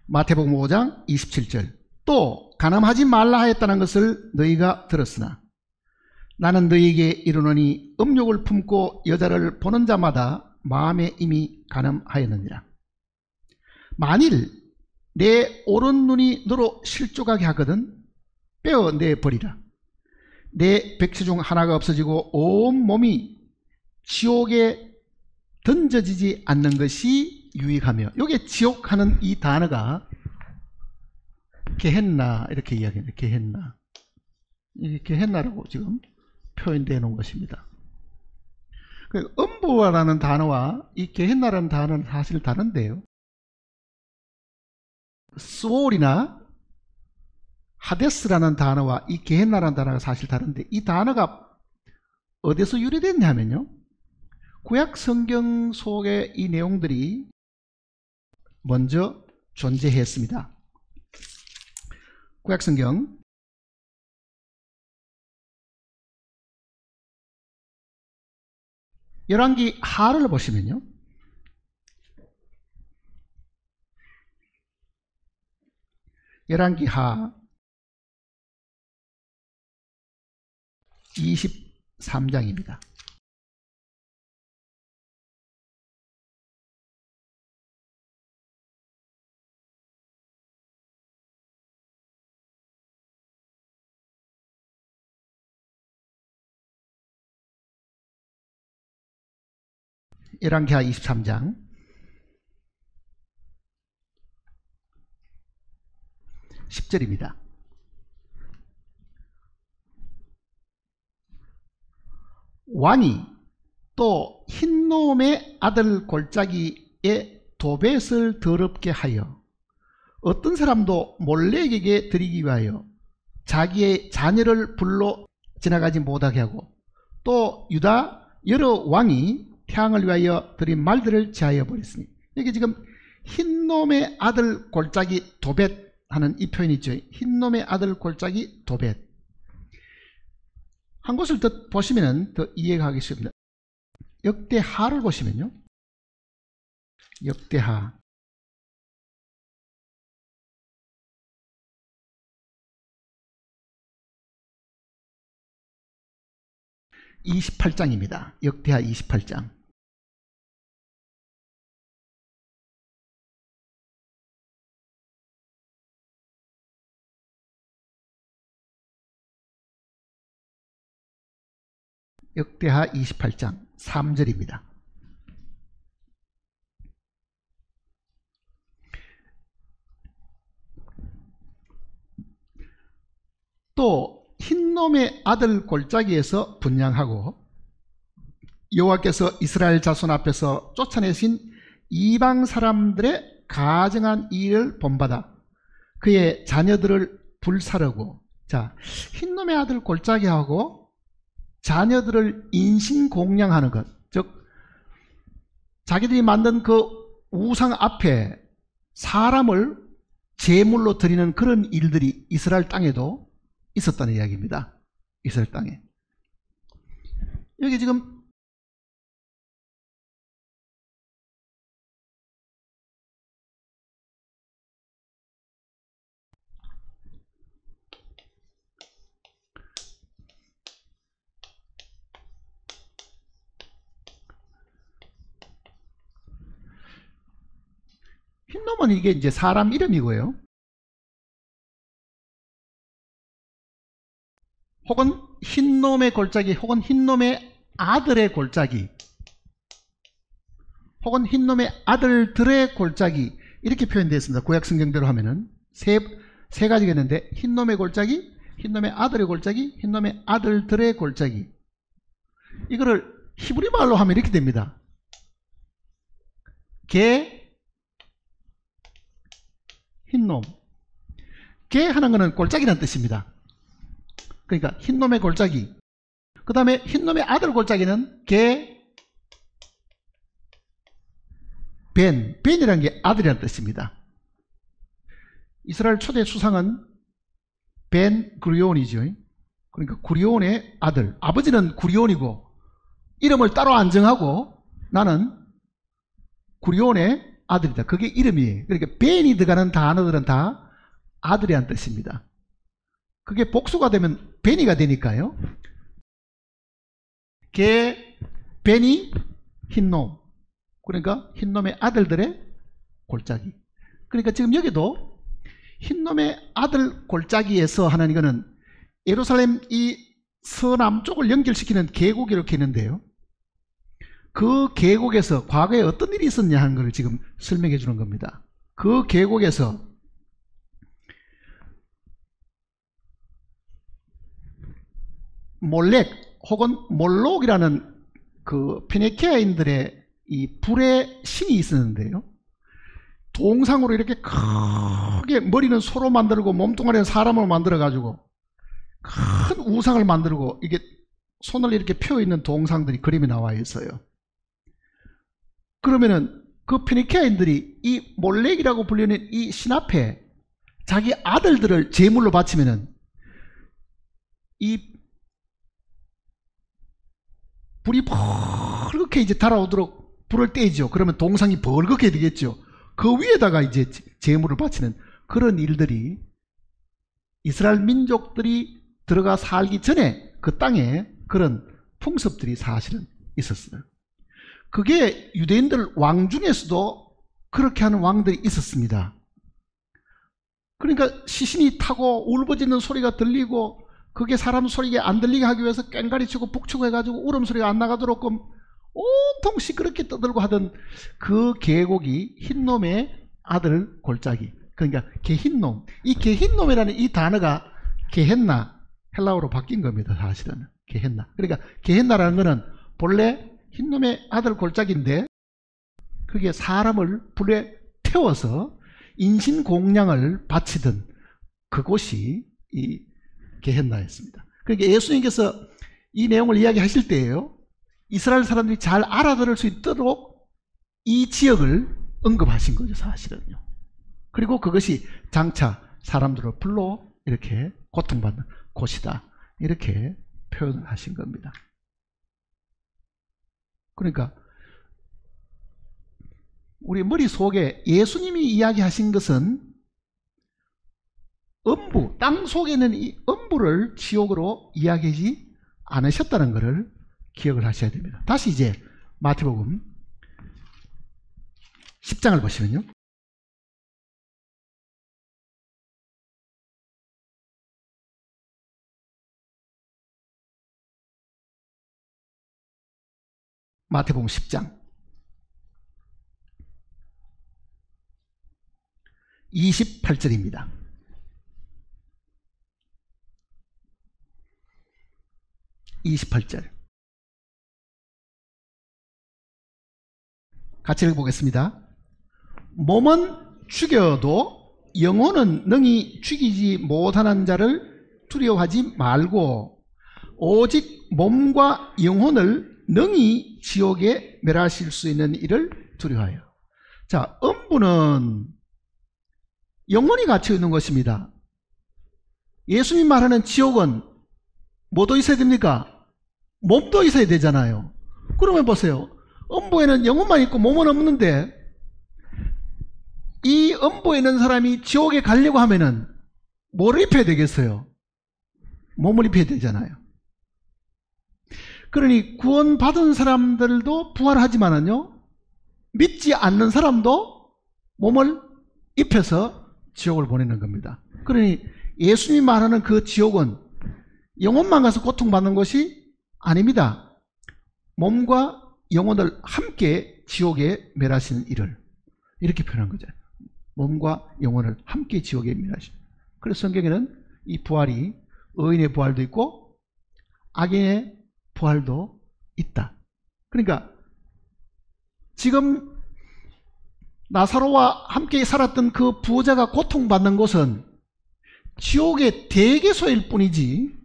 마태복음 5장 27절. 또 간음하지 말라 하였다는 것을 너희가 들었으나 나는 너희에게 이르노니 음욕을 품고 여자를 보는 자마다 마음에 이미 간음하였느니라. 만일 내 오른 눈이 너로 실족하게 하거든 빼어 내버리라. 내 백체 중 하나가 없어지고 온 몸이 지옥에 던져지지 않는 것이 유익하며, 요게 지옥하는 이 단어가 게헨나 이렇게 이야기합니다. 게헨나. 이 게헨나라고 지금 표현되어 놓은 것입니다. 음부라는 단어와 이 게헨나라는 단어는 사실 다른데요. 스올이나 하데스라는 단어와 이 게헨나라는 단어가 사실 다른데, 이 단어가 어디서 유래됐냐면요, 구약 성경 속의 이 내용들이 먼저 존재했습니다. 구약 성경 열왕기 하를 보시면요, 열왕기 하 23장입니다. 열왕기하 23장 10절입니다. 왕이 또 흰놈의 아들 골짜기에 도벳을 더럽게 하여 어떤 사람도 몰렉에게 드리기 위하여 자기의 자녀를 불러 지나가지 못하게 하고, 또 유다 여러 왕이 태양을 위하여 드린 말들을 제하여 버렸으니, 여기 지금 흰놈의 아들 골짜기 도벳 하는 이 표현이 있죠. 흰놈의 아들 골짜기 도벳. 한 곳을 더 보시면 더 이해가 하기 쉽습니다. 역대하를 보시면요, 역대하 28장입니다. 역대하 28장. 역대하 28장 3절입니다. 또 흰놈의 아들 골짜기에서 분향하고 여호와께서 이스라엘 자손 앞에서 쫓아내신 이방 사람들의 가증한 일을 본받아 그의 자녀들을 불사르고, 자, 흰놈의 아들 골짜기하고 자녀들을 인신공양하는 것, 즉 자기들이 만든 그 우상 앞에 사람을 제물로 드리는 그런 일들이 이스라엘 땅에도 있었다는 이야기입니다. 이스라엘 땅에. 여기 지금 흰놈은 이게 이제 사람 이름이고요. 혹은 흰놈의 골짜기, 혹은 흰놈의 아들의 골짜기, 혹은 흰놈의 아들들의 골짜기, 이렇게 표현되어 있습니다. 구약 성경대로 하면은 세 가지가 있는데, 흰놈의 골짜기, 흰놈의 아들의 골짜기, 흰놈의 아들들의 골짜기. 이거를 히브리 말로 하면 이렇게 됩니다. 개, 흰놈. 개 하는 것은 골짜기라는 뜻입니다. 그러니까 흰놈의 골짜기. 그 다음에 흰놈의 아들 골짜기는 개, 벤이라는 게 아들이라는 뜻입니다. 이스라엘 초대 수상은 벤 구리온이죠. 그러니까 구리온의 아들. 아버지는 구리온이고 이름을 따로 안 정하고 나는 구리온의 아들이다. 그게 이름이에요. 그러니까 벤이 들어가는 단어들은 다 아들이라는 뜻입니다. 그게 복수가 되면 벤이가 되니까요. 개, 벤이 흰놈. 그러니까 흰놈의 아들들의 골짜기. 그러니까 지금 여기도 흰놈의 아들 골짜기에서 하는 이거는 예루살렘 이 서남쪽을 연결시키는 계곡이 이렇게 있는데요. 그 계곡에서 과거에 어떤 일이 있었냐 하는 걸 지금 설명해 주는 겁니다. 그 계곡에서 몰렉 혹은 몰록이라는 그 페니케아인들의 이 불의 신이 있었는데요. 동상으로 이렇게 크게 머리는 소로 만들고 몸뚱아리는 사람으로 만들어 가지고 큰 우상을 만들고 이게 손을 이렇게 펴 있는 동상들이 그림이 나와 있어요. 그러면은 그 페니케아인들이 이 몰렉이라고 불리는 이 신 앞에 자기 아들들을 제물로 바치면은 이 불이 벌겋게 이제 달아오도록 불을 떼죠. 그러면 동상이 벌겋게 되겠죠. 그 위에다가 이제 제물을 바치는 그런 일들이 이스라엘 민족들이 들어가 살기 전에 그 땅에 그런 풍습들이 사실은 있었어요. 그게 유대인들 왕 중에서도 그렇게 하는 왕들이 있었습니다. 그러니까 시신이 타고 울부짖는 소리가 들리고 그게 사람 소리가 안 들리게 하기 위해서 꽹가리 치고 북치고 해가지고 울음소리가 안 나가도록 온통 시끄럽게 떠들고 하던 그 계곡이 흰놈의 아들 골짜기. 그러니까 개흰놈. 이 개흰놈이라는 이 단어가 게헨나, 헬라어로 바뀐 겁니다. 사실은 게헨나. 그러니까 게헨나라는 것은 본래 흰놈의 아들 골짜기인데 그게 사람을 불에 태워서 인신공양을 바치던 그곳이 이 게헨나였습니다. 그러니까 예수님께서 이 내용을 이야기하실 때에요, 이스라엘 사람들이 잘 알아들을 수 있도록 이 지역을 언급하신 거죠, 사실은요. 그리고 그것이 장차 사람들을 불러 이렇게 고통받는 곳이다, 이렇게 표현을 하신 겁니다. 그러니까 우리 머릿속에 예수님이 이야기하신 것은 음부, 땅 속에 있는 이 음부를 지옥으로 이야기하지 않으셨다는 것을 기억을 하셔야 됩니다. 다시 이제 마태복음 10장을 보시면요. 마태복음 10장 28절입니다. 28절 같이 읽어보겠습니다. 몸은 죽여도 영혼은 능히 죽이지 못하는 자를 두려워하지 말고 오직 몸과 영혼을 능히 지옥에 멸하실 수 있는 이를 두려워하여. 자, 음부는 영혼이 갇혀 있는 것입니다. 예수님 말하는 지옥은 뭐도 있어야 됩니까? 몸도 있어야 되잖아요. 그러면 보세요. 음부에는 영혼만 있고 몸은 없는데 이 음부에 있는 사람이 지옥에 가려고 하면은 뭐를 입혀야 되겠어요? 몸을 입혀야 되잖아요. 그러니 구원받은 사람들도 부활하지만은요, 믿지 않는 사람도 몸을 입혀서 지옥을 보내는 겁니다. 그러니 예수님이 말하는 그 지옥은 영혼만 가서 고통받는 것이 아닙니다. 몸과 영혼을 함께 지옥에 멸하시는 일을 이렇게 표현한 거죠. 몸과 영혼을 함께 지옥에 멸하시는. 그래서 성경에는 이 부활이 의인의 부활도 있고 악인의 부활도 있다. 그러니까 지금 나사로와 함께 살았던 그 부자가 고통받는 곳은 지옥의 대개소일 뿐이지,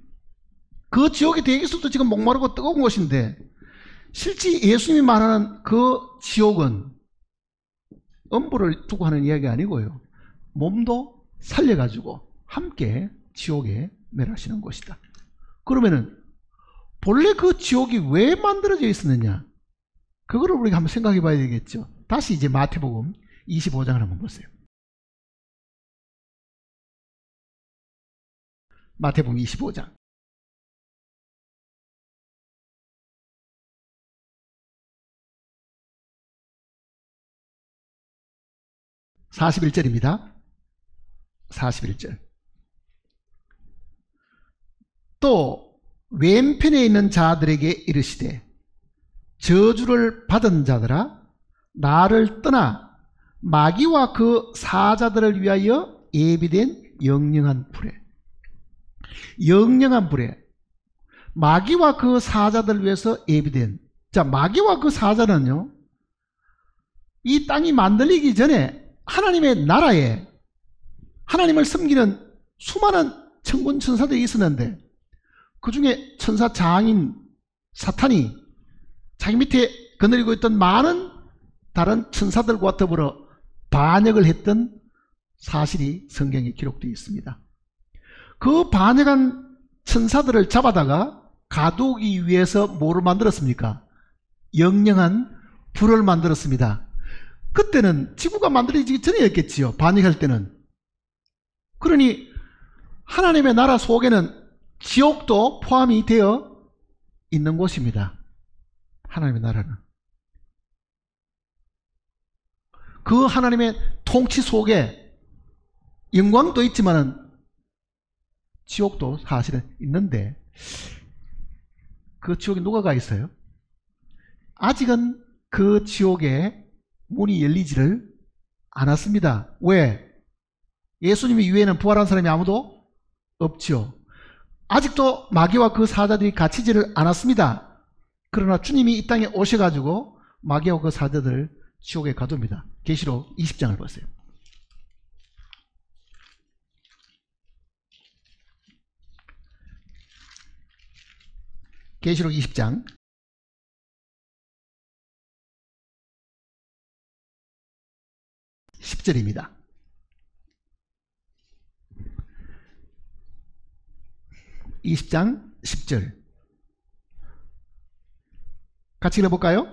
그 지옥의 대개소도 지금 목마르고 뜨거운 곳인데, 실제 예수님이 말하는 그 지옥은 음부를 두고 하는 이야기가 아니고요, 몸도 살려가지고 함께 지옥에 멸하시는 곳이다. 그러면은 본래 그 지옥이 왜 만들어져 있었느냐, 그거를 우리가 한번 생각해 봐야 되겠죠. 다시 이제 마태복음 25장을 한번 보세요. 마태복음 25장 41절입니다. 41절. 또 왼편에 있는 자들에게 이르시되 저주를 받은 자들아, 나를 떠나 마귀와 그 사자들을 위하여 예비된 영영한 불에, 영영한 불에, 마귀와 그 사자들을 위해서 예비된, 자, 마귀와 그 사자는요, 이 땅이 만들리기 전에 하나님의 나라에 하나님을 섬기는 수많은 천군 천사들이 있었는데, 그 중에 천사 장인 사탄이 자기 밑에 거느리고 있던 많은 다른 천사들과 더불어 반역을 했던 사실이 성경에 기록되어 있습니다. 그 반역한 천사들을 잡아다가 가두기 위해서 뭐를 만들었습니까? 영영한 불을 만들었습니다. 그때는 지구가 만들어지기 전이었겠지요, 반역할 때는. 그러니 하나님의 나라 속에는 지옥도 포함이 되어 있는 곳입니다. 하나님의 나라는. 그 하나님의 통치 속에 영광도 있지만은 지옥도 사실은 있는데, 그 지옥에 누가 가 있어요? 아직은 그 지옥에 문이 열리지를 않았습니다. 왜? 예수님 이외에는 부활한 사람이 아무도 없죠. 아직도 마귀와 그 사자들이 갇히지를 않았습니다. 그러나 주님이 이 땅에 오셔가지고 마귀와 그 사자들을 지옥에 가둡니다. 계시록 20장을 보세요. 계시록 20장 10절입니다. 20장 10절 같이 읽어볼까요?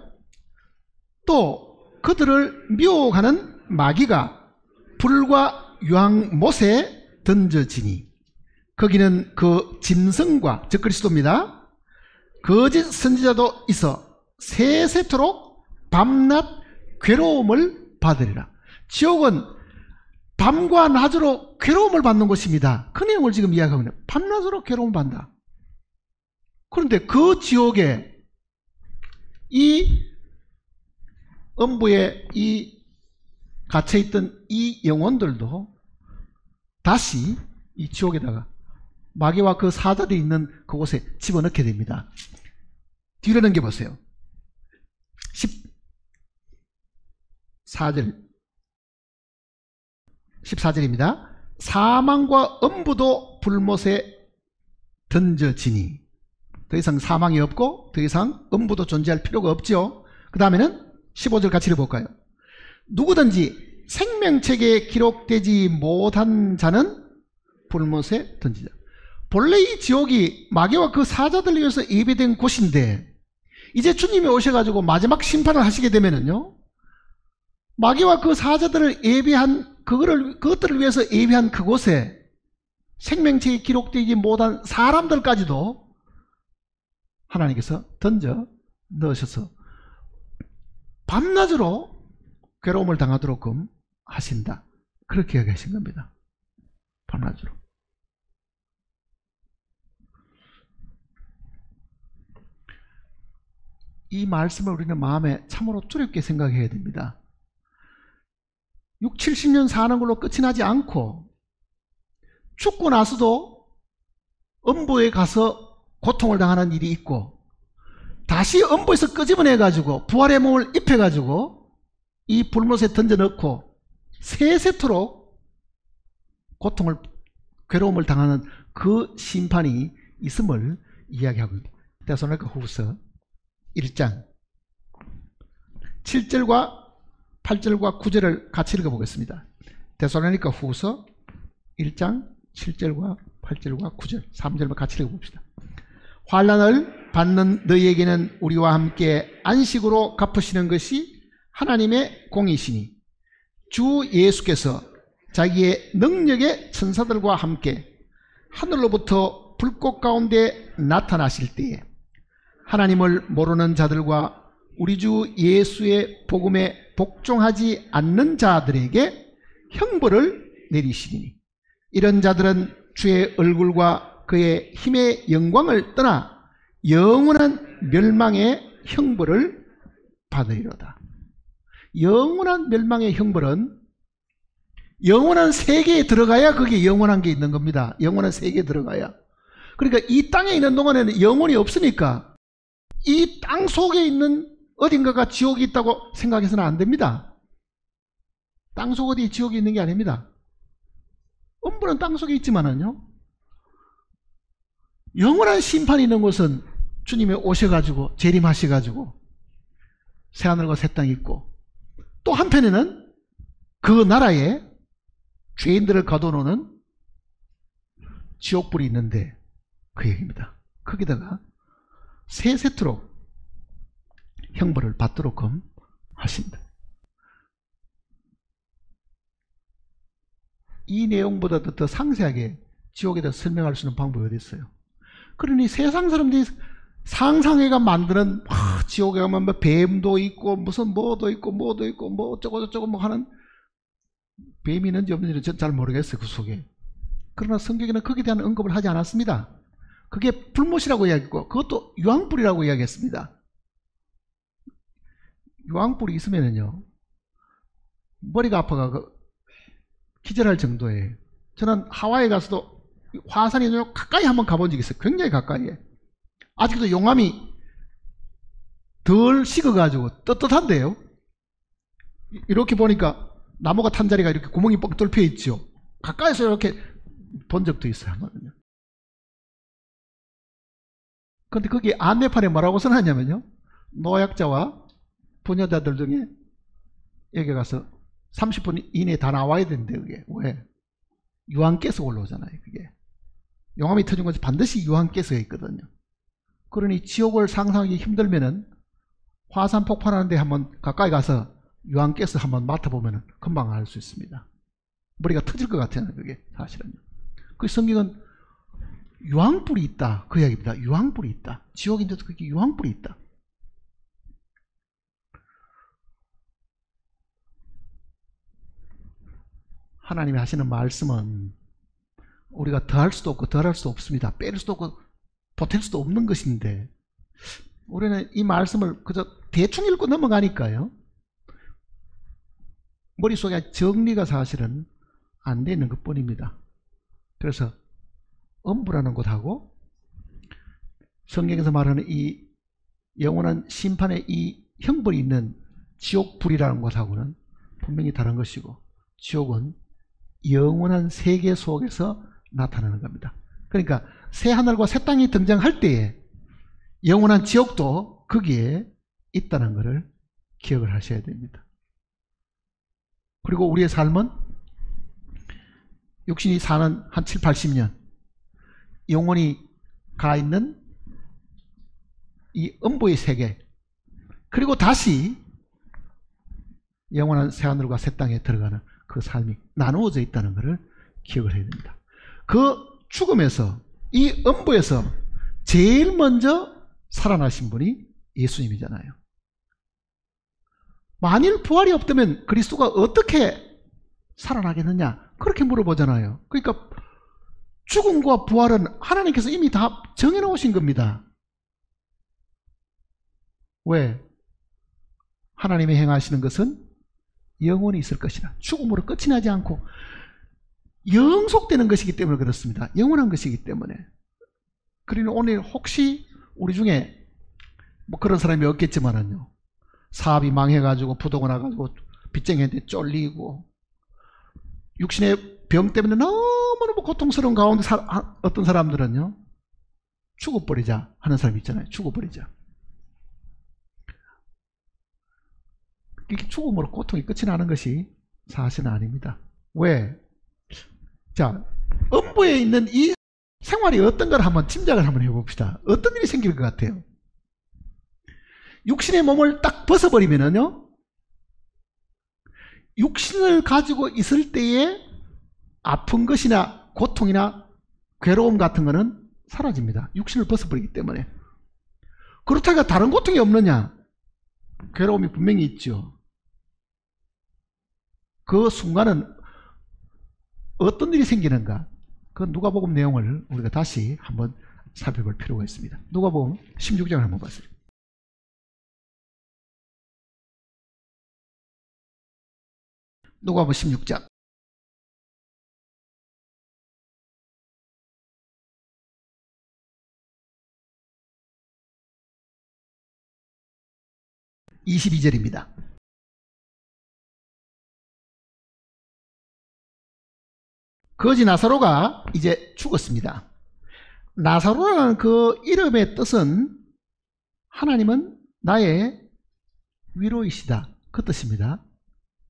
또 그들을 미혹하는 마귀가 불과 유황못에 던져지니 거기는 그 짐승과, 즉 그리스도입니다, 거짓 선지자도 있어 세세토록 밤낮 괴로움을 받으리라. 지옥은 밤과 낮으로 괴로움을 받는 곳입니다. 그 내용을 지금 이야기하고 있는, 밤낮으로 괴로움을 받는다. 그런데 그 지옥에 이 음부에 이 갇혀있던 이 영혼들도 다시 이 지옥에다가 마귀와 그 사자들이 있는 그곳에 집어넣게 됩니다. 뒤로 넘겨보세요. 14절입니다. 사망과 음부도 불못에 던져지니, 더 이상 사망이 없고 더 이상 음부도 존재할 필요가 없죠. 그 다음에는 15절 같이 읽어볼까요? 누구든지 생명책에 기록되지 못한 자는 불못에 던지자. 본래 이 지옥이 마귀와 그 사자들을 위해서 예비된 곳인데, 이제 주님이 오셔가지고 마지막 심판을 하시게 되면은요, 마귀와 그 사자들을 예비한 그것들을 위해서 예비한 그곳에 생명책에 기록되지 못한 사람들까지도 하나님께서 던져 넣으셔서 밤낮으로 괴로움을 당하도록끔 하신다. 그렇게 이야기하신 겁니다. 반나주로. 이 말씀을 우리는 마음에 참으로 두렵게 생각해야 됩니다. 6, 70년 사는 걸로 끝이 나지 않고 죽고 나서도 음부에 가서 고통을 당하는 일이 있고 다시 음부에서 끄집어내가지고 부활의 몸을 입혀가지고 이 불못에 던져넣고 세세토록 고통을 괴로움을 당하는 그 심판이 있음을 이야기하고 있습니다. 데살로니가 후서 1장 7절과 8절과 9절을 같이 읽어보겠습니다. 데살로니가 후서 1장 7절과 8절과 9절 3절만 같이 읽어봅시다. 환난을 받는 너희에게는 우리와 함께 안식으로 갚으시는 것이 하나님의 공이시니 주 예수께서 자기의 능력의 천사들과 함께 하늘로부터 불꽃 가운데 나타나실 때에 하나님을 모르는 자들과 우리 주 예수의 복음에 복종하지 않는 자들에게 형벌을 내리시리니 이런 자들은 주의 얼굴과 그의 힘의 영광을 떠나 영원한 멸망의 형벌을 받으리로다. 영원한 멸망의 형벌은 영원한 세계에 들어가야 그게 영원한 게 있는 겁니다. 영원한 세계에 들어가야. 그러니까 이 땅에 있는 동안에는 영혼이 없으니까 이 땅 속에 있는 어딘가가 지옥이 있다고 생각해서는 안 됩니다. 땅속 어디에 지옥이 있는 게 아닙니다. 음부는 땅 속에 있지만은요, 영원한 심판이 있는 곳은 주님이 오셔가지고 재림하셔가지고 새하늘과 새 땅이 있고, 또 한편에는 그 나라에 죄인들을 가둬놓는 지옥불이 있는데 그 얘기입니다. 거기다가 세세토록 형벌을 받도록끔 하신다. 이 내용보다도 더 상세하게 지옥에 대해서 설명할 수 있는 방법이 어디 있어요? 그러니 세상 사람들이 상상해가 만드는 지옥에 가면 뭐 뱀도 있고 무슨 뭐도 있고 뭐도 있고 뭐 어쩌고 저쩌고 뭐 하는, 뱀이 있는지 없는지는 전 잘 모르겠어요, 그 속에. 그러나 성경에는 거기에 대한 언급을 하지 않았습니다. 그게 불못이라고 이야기했고 그것도 유황불이라고 이야기했습니다. 유황불이 있으면은요 머리가 아파가 기절할 정도에, 저는 하와이에 가서도 화산이 가까이 한번 가본 적이 있어요. 굉장히 가까이에. 아직도 용암이 덜 식어가지고 떳떳한데요. 이렇게 보니까 나무가 탄 자리가 이렇게 구멍이 뻥 뚫혀 있죠. 가까이서 이렇게 본 적도 있어요, 한번요. 그런데 거기 안내판에 뭐라고 써놨냐면요, 노약자와 부녀자들 중에 여기 가서 30분 이내에 다 나와야 되는데, 그게 왜? 유황가스가 올라오잖아요. 그게 용암이 터진 것이 반드시 유황가스가 있거든요. 그러니 지옥을 상상하기 힘들면은 화산 폭발하는데 한번 가까이 가서 유황가스 한번 맡아보면 금방 알 수 있습니다. 머리가 터질 것 같아요, 그게 사실은요. 그 성경은 유황불이 있다, 그 이야기입니다. 유황불이 있다. 지옥인데도 그게 유황불이 있다. 하나님이 하시는 말씀은 우리가 더할 수도 없고 덜할 수도 없습니다. 뺄 수도 없고 보탤 수도 없는 것인데, 우리는 이 말씀을 그저 대충 읽고 넘어가니까요, 머릿속에 정리가 사실은 안 되는 것 뿐입니다. 그래서 음부라는 곳하고 성경에서 말하는 이 영원한 심판의 이 형벌이 있는 지옥불이라는 곳하고는 분명히 다른 것이고, 지옥은 영원한 세계 속에서 나타나는 겁니다. 그러니까 새 하늘과 새 땅이 등장할 때에 영원한 지옥도 거기에 있다는 것을 기억을 하셔야 됩니다. 그리고 우리의 삶은 육신이 사는 한 7, 80년 영원히 가 있는 이 음부의 세계, 그리고 다시 영원한 새하늘과 새 땅에 들어가는 그 삶이 나누어져 있다는 것을 기억을 해야 됩니다. 그 죽음에서, 이 음부에서 제일 먼저 살아나신 분이 예수님이잖아요. 만일 부활이 없다면 그리스도가 어떻게 살아나겠느냐? 그렇게 물어보잖아요. 그러니까 죽음과 부활은 하나님께서 이미 다 정해놓으신 겁니다. 왜? 하나님이 행하시는 것은 영원히 있을 것이라. 죽음으로 끝이 나지 않고 영속되는 것이기 때문에 그렇습니다. 영원한 것이기 때문에. 그러니 오늘 혹시 우리 중에 뭐 그런 사람이 없겠지만은요, 사업이 망해가지고 부도가 나가지고 빚쟁이한테 쫄리고 육신의 병 때문에 너무너무 고통스러운 가운데 어떤 사람들은요, 죽어버리자 하는 사람이 있잖아요. 죽어버리자. 이렇게 죽음으로 고통이 끝이 나는 것이 사실은 아닙니다. 왜? 자, 음부에 있는 이 생활이 어떤 걸 한번 짐작을 한번 해봅시다. 어떤 일이 생길 것 같아요? 육신의 몸을 딱 벗어버리면은요, 육신을 가지고 있을 때의 아픈 것이나 고통이나 괴로움 같은 거는 사라집니다. 육신을 벗어버리기 때문에. 그렇다고 다른 고통이 없느냐? 괴로움이 분명히 있죠. 그 순간은 어떤 일이 생기는가? 그 누가복음 내용을 우리가 다시 한번 살펴볼 필요가 있습니다. 누가복음 16장을 한번 보세요. 누가복음 16장 22절입니다. 거지 나사로가 이제 죽었습니다. 나사로라는 그 이름의 뜻은 하나님은 나의 위로이시다, 그 뜻입니다.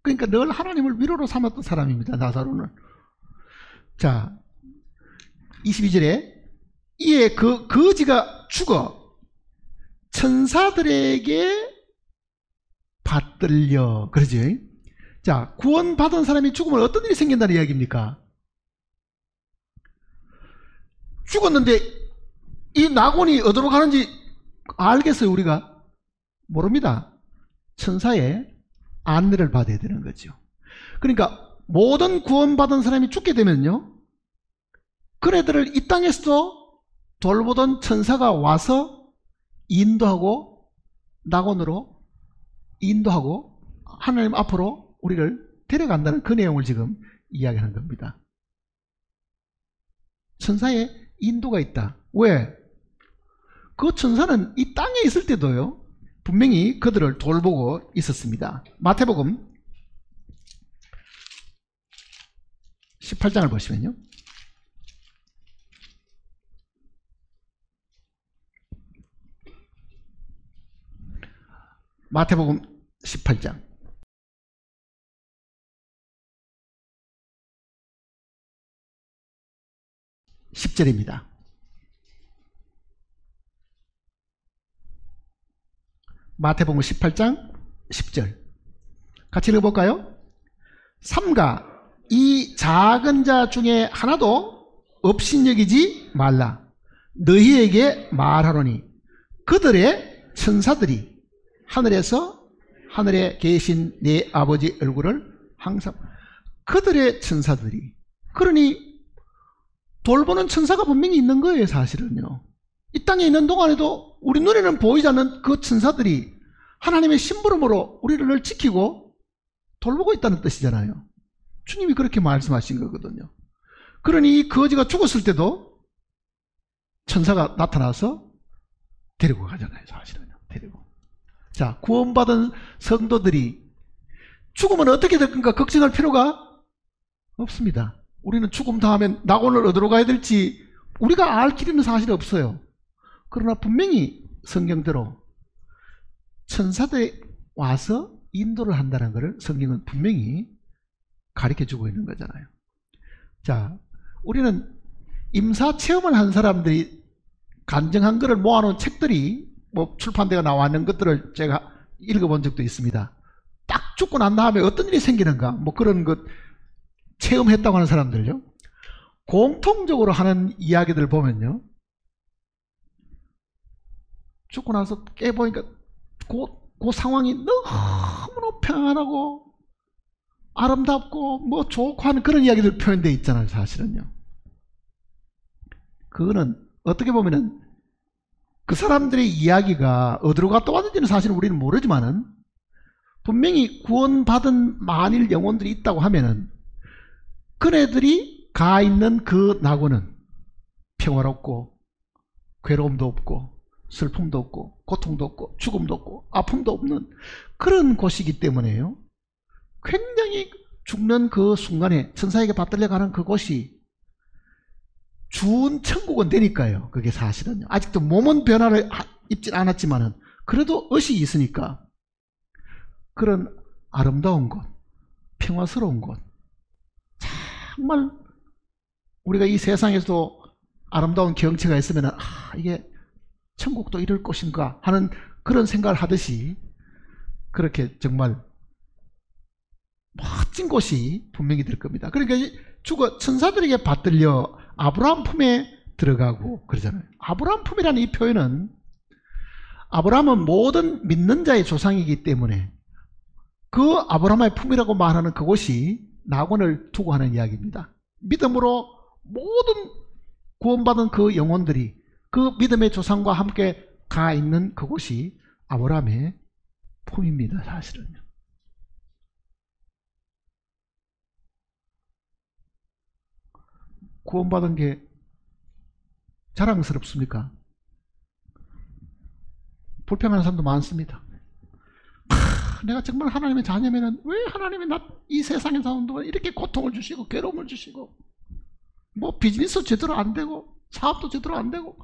그러니까 늘 하나님을 위로로 삼았던 사람입니다. 나사로는. 자, 22절에 이에 그 거지가 죽어 천사들에게 받들려, 그러지? 자, 구원받은 사람이 죽으면 어떤 일이 생긴다는 이야기입니까? 죽었는데 이 낙원이 어디로 가는지 알겠어요? 우리가? 모릅니다. 천사의 안내를 받아야 되는 거죠. 그러니까 모든 구원받은 사람이 죽게 되면요, 그네들을 이 땅에서도 돌보던 천사가 와서 인도하고 낙원으로 인도하고 하나님 앞으로 우리를 데려간다는 그 내용을 지금 이야기하는 겁니다. 천사의 인도가 있다. 왜? 그 천사는 이 땅에 있을 때도요, 분명히 그들을 돌보고 있었습니다. 마태복음 18장을 보시면요, 마태복음 18장 10절입니다. 마태복음 18장 10절 같이 읽어볼까요? 삼가 이 작은 자 중에 하나도 업신여기지 말라. 너희에게 말하노니 그들의 천사들이 하늘에 계신 내 아버지 얼굴을 항상, 그들의 천사들이, 그러니 돌보는 천사가 분명히 있는 거예요. 사실은요, 이 땅에 있는 동안에도 우리 눈에는 보이지 않는 그 천사들이 하나님의 심부름으로 우리를 지키고 돌보고 있다는 뜻이잖아요. 주님이 그렇게 말씀하신 거거든요. 그러니 이 거지가 죽었을 때도 천사가 나타나서 데리고 가잖아요. 사실은요, 데리고. 자, 구원받은 성도들이 죽으면 어떻게 될 건가 걱정할 필요가 없습니다. 우리는 죽음 다음에 낙원을 어디로 가야 될지 우리가 알 길이는 사실 없어요. 그러나 분명히 성경대로 천사들이 와서 인도를 한다는 것을 성경은 분명히 가르쳐주고 있는 거잖아요. 자, 우리는 임사 체험을 한 사람들이 간증한 것을 모아놓은 책들이 뭐 출판되어 나왔는 것들을 제가 읽어본 적도 있습니다. 딱 죽고 난 다음에 어떤 일이 생기는가, 뭐 그런 것 체험했다고 하는 사람들요, 공통적으로 하는 이야기들 보면요, 죽고 나서 깨보니까 그 상황이 너무너무 평안하고 아름답고 뭐 좋고 하는 그런 이야기들 표현되어 있잖아요. 사실은요. 그거는 어떻게 보면은 그 사람들의 이야기가 어디로 갔다 왔는지는 사실 우리는 모르지만은 분명히 구원받은 만일 영혼들이 있다고 하면은 그네들이 가 있는 그 낙원은 평화롭고 괴로움도 없고 슬픔도 없고 고통도 없고 죽음도 없고 아픔도 없는 그런 곳이기 때문에요. 굉장히 죽는 그 순간에 천사에게 받들려 가는 그곳이 준 천국은 되니까요. 그게 사실은요. 아직도 몸은 변화를 입진 않았지만은 그래도 의식이 있으니까 그런 아름다운 곳, 평화스러운 곳, 정말 우리가 이 세상에서도 아름다운 경치가 있으면 이게 천국도 이럴 것인가 하는 그런 생각을 하듯이 그렇게 정말 멋진 곳이 분명히 될 겁니다. 그러니까 주가 천사들에게 받들려 아브라함 품에 들어가고 그러잖아요. 아브라함 품이라는 이 표현은 아브라함은 모든 믿는 자의 조상이기 때문에 그 아브라함의 품이라고 말하는 그곳이 낙원을 두고 하는 이야기입니다. 믿음으로 모든 구원받은 그 영혼들이 그 믿음의 조상과 함께 가 있는 그곳이 아브라함의 품입니다. 사실은요. 구원받은 게 자랑스럽습니까? 불평하는 사람도 많습니다. 내가 정말 하나님의 자녀면은 왜 하나님이 나 이 세상에 사는 동안 이렇게 고통을 주시고 괴로움을 주시고 뭐 비즈니스 제대로 안 되고 사업도 제대로 안 되고.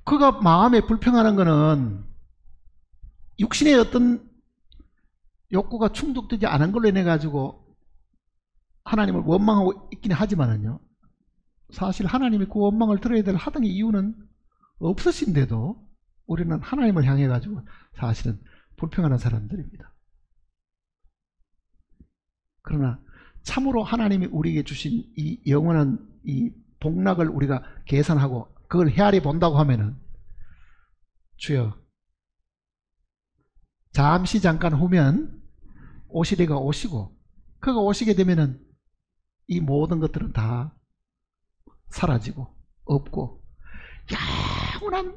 그가 마음에 불평하는 거는 육신의 어떤 욕구가 충족되지 않은 걸로 인해 가지고 하나님을 원망하고 있긴 하지만은요, 사실 하나님이 그 원망을 들어야 될 하등의 이유는 없으신데도 우리는 하나님을 향해 가지고 사실은 불평하는 사람들입니다. 그러나 참으로 하나님이 우리에게 주신 이 영원한 이 복락을 우리가 계산하고 그걸 헤아려 본다고 하면은, 주여 잠시 잠깐 후면 오시리가 오시고, 그가 오시게 되면은 이 모든 것들은 다 사라지고 없고 영원한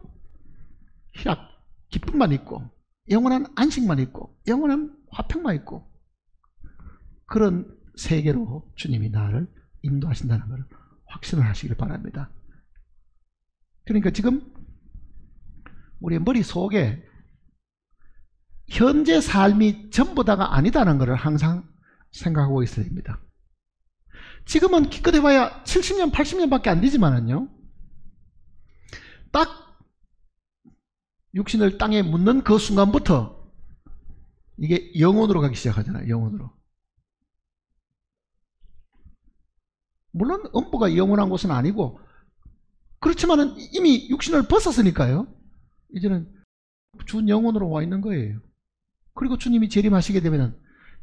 희락, 기쁨만 있고 영원한 안식만 있고 영원한 화평만 있고, 그런 세계로 주님이 나를 인도하신다는 것을 확신을 하시길 바랍니다. 그러니까 지금 우리의 머릿속에 현재 삶이 전부 다가 아니다는 것을 항상 생각하고 있어야 됩니다. 지금은 기껏 해봐야 70년, 80년밖에 안 되지만은요, 딱 육신을 땅에 묻는 그 순간부터 이게 영혼으로 가기 시작하잖아요. 영혼으로. 물론 음부가 영원한 곳은 아니고, 그렇지만은 이미 육신을 벗었으니까요, 이제는 준 영혼으로 와 있는 거예요. 그리고 주님이 재림하시게 되면은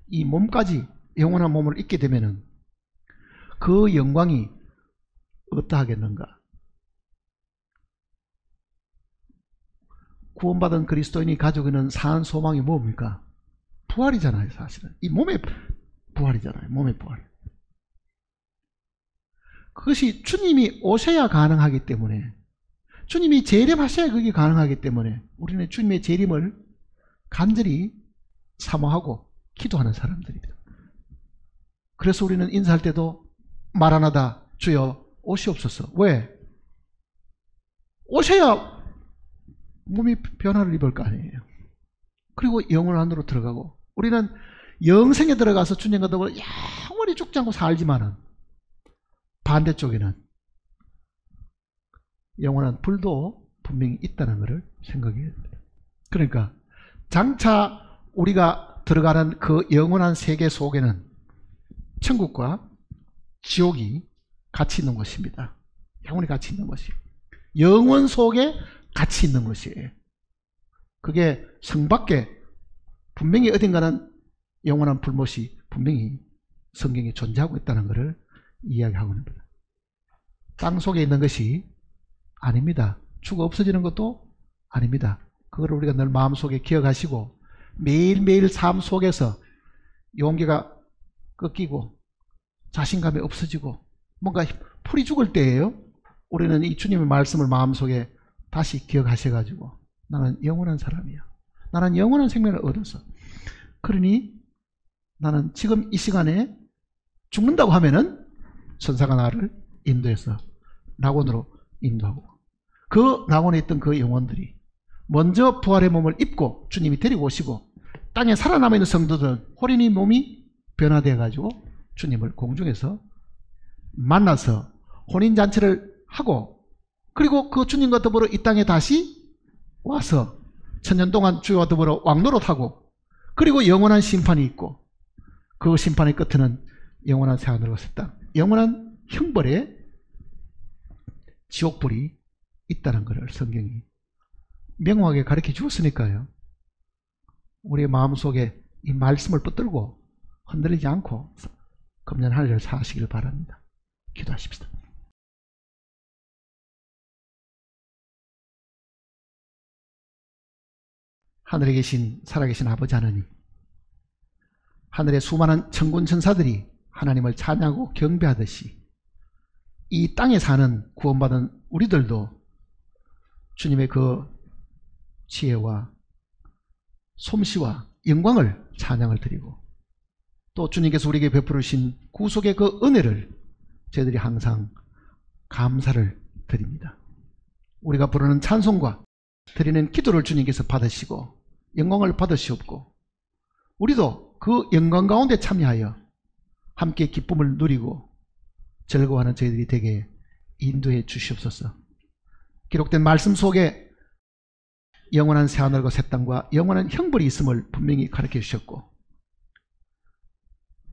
이 몸까지 영원한 몸을 입게 되면은 그 영광이 어떠하겠는가. 구원받은 그리스도인이 가지고 있는 산 소망이 뭡니까? 부활이잖아요. 사실은 이 몸의 부활이잖아요. 몸의 부활. 그것이 주님이 오셔야 가능하기 때문에, 주님이 재림하셔야 그게 가능하기 때문에 우리는 주님의 재림을 간절히 사모하고 기도하는 사람들입니다. 그래서 우리는 인사할 때도 마라나다, 주여 오시옵소서. 왜? 오셔야 몸이 변화를 입을 거 아니에요. 그리고 영혼 안으로 들어가고, 우리는 영생에 들어가서 주님과 더불어 영원히 죽지 않고 살지만은 반대쪽에는 영원한 불도 분명히 있다는 것을 생각해야 됩니다. 그러니까 장차 우리가 들어가는 그 영원한 세계 속에는 천국과 지옥이 같이 있는 것입니다. 영원히 같이 있는 것이, 영원 속에 같이 있는 것이에요. 그게 성 밖에 분명히 어딘가는 영원한 불못이 분명히 성경에 존재하고 있다는 것을 이야기하고 있는 겁니다. 땅 속에 있는 것이 아닙니다. 죽어 없어지는 것도 아닙니다. 그걸 우리가 늘 마음속에 기억하시고 매일매일 삶 속에서 용기가 꺾이고 자신감이 없어지고 뭔가 풀이 죽을 때예요. 우리는 이 주님의 말씀을 마음속에 다시 기억하셔가지고 나는 영원한 사람이야. 나는 영원한 생명을 얻어서. 그러니 나는 지금 이 시간에 죽는다고 하면은 천사가 나를 인도해서 낙원으로 인도하고, 그 낙원에 있던 그 영혼들이 먼저 부활의 몸을 입고 주님이 데리고 오시고, 땅에 살아남아있는 성도들은 호련히 몸이 변화되어 가지고 주님을 공중에서 만나서 혼인잔치를 하고, 그리고 그 주님과 더불어 이 땅에 다시 와서 천년 동안 주와 더불어 왕노릇하고, 그리고 영원한 심판이 있고, 그 심판의 끝에는 영원한 새하늘과 새 땅, 영원한 형벌의 지옥불이 있다는 것을 성경이 명확하게 가르쳐 주었으니까요. 우리의 마음속에 이 말씀을 붙들고 흔들리지 않고 금년 한 해를 사시길 바랍니다. 기도하십시다. 하늘에 계신 살아계신 아버지 하나님, 하늘의 수많은 천군 천사들이 하나님을 찬양하고 경배하듯이 이 땅에 사는 구원받은 우리들도 주님의 그 지혜와 솜씨와 영광을 찬양을 드리고, 또 주님께서 우리에게 베풀으신 구속의 그 은혜를 저희들이 항상 감사를 드립니다. 우리가 부르는 찬송과 드리는 기도를 주님께서 받으시고 영광을 받으시옵고, 우리도 그 영광 가운데 참여하여 함께 기쁨을 누리고 즐거워하는 저희들이 되게 인도해 주시옵소서. 기록된 말씀 속에 영원한 새하늘과 새 땅과 영원한 형벌이 있음을 분명히 가르쳐 주셨고,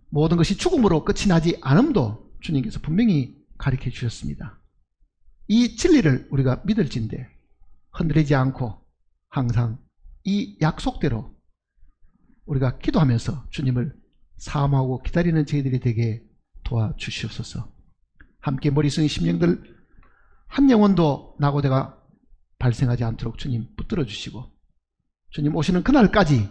모든 것이 죽음으로 끝이 나지 않음도 주님께서 분명히 가르쳐 주셨습니다. 이 진리를 우리가 믿을진데 흔들리지 않고 항상 이 약속대로 우리가 기도하면서 주님을 사모하고 기다리는 저희들이 되게 도와주시옵소서. 함께 머리 숙인 심령들 한 영혼도 낙오대가 발생하지 않도록 주님 붙들어 주시고, 주님 오시는 그날까지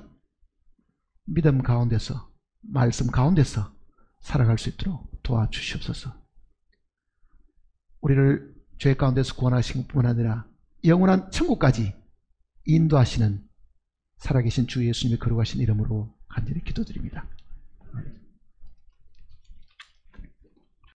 믿음 가운데서 말씀 가운데서 살아갈 수 있도록 도와주시옵소서. 우리를 죄 가운데서 구원하신 뿐만 아니라 영원한 천국까지 인도하시는 살아계신 주 예수님의 거룩하신 이름으로 간절히 기도드립니다.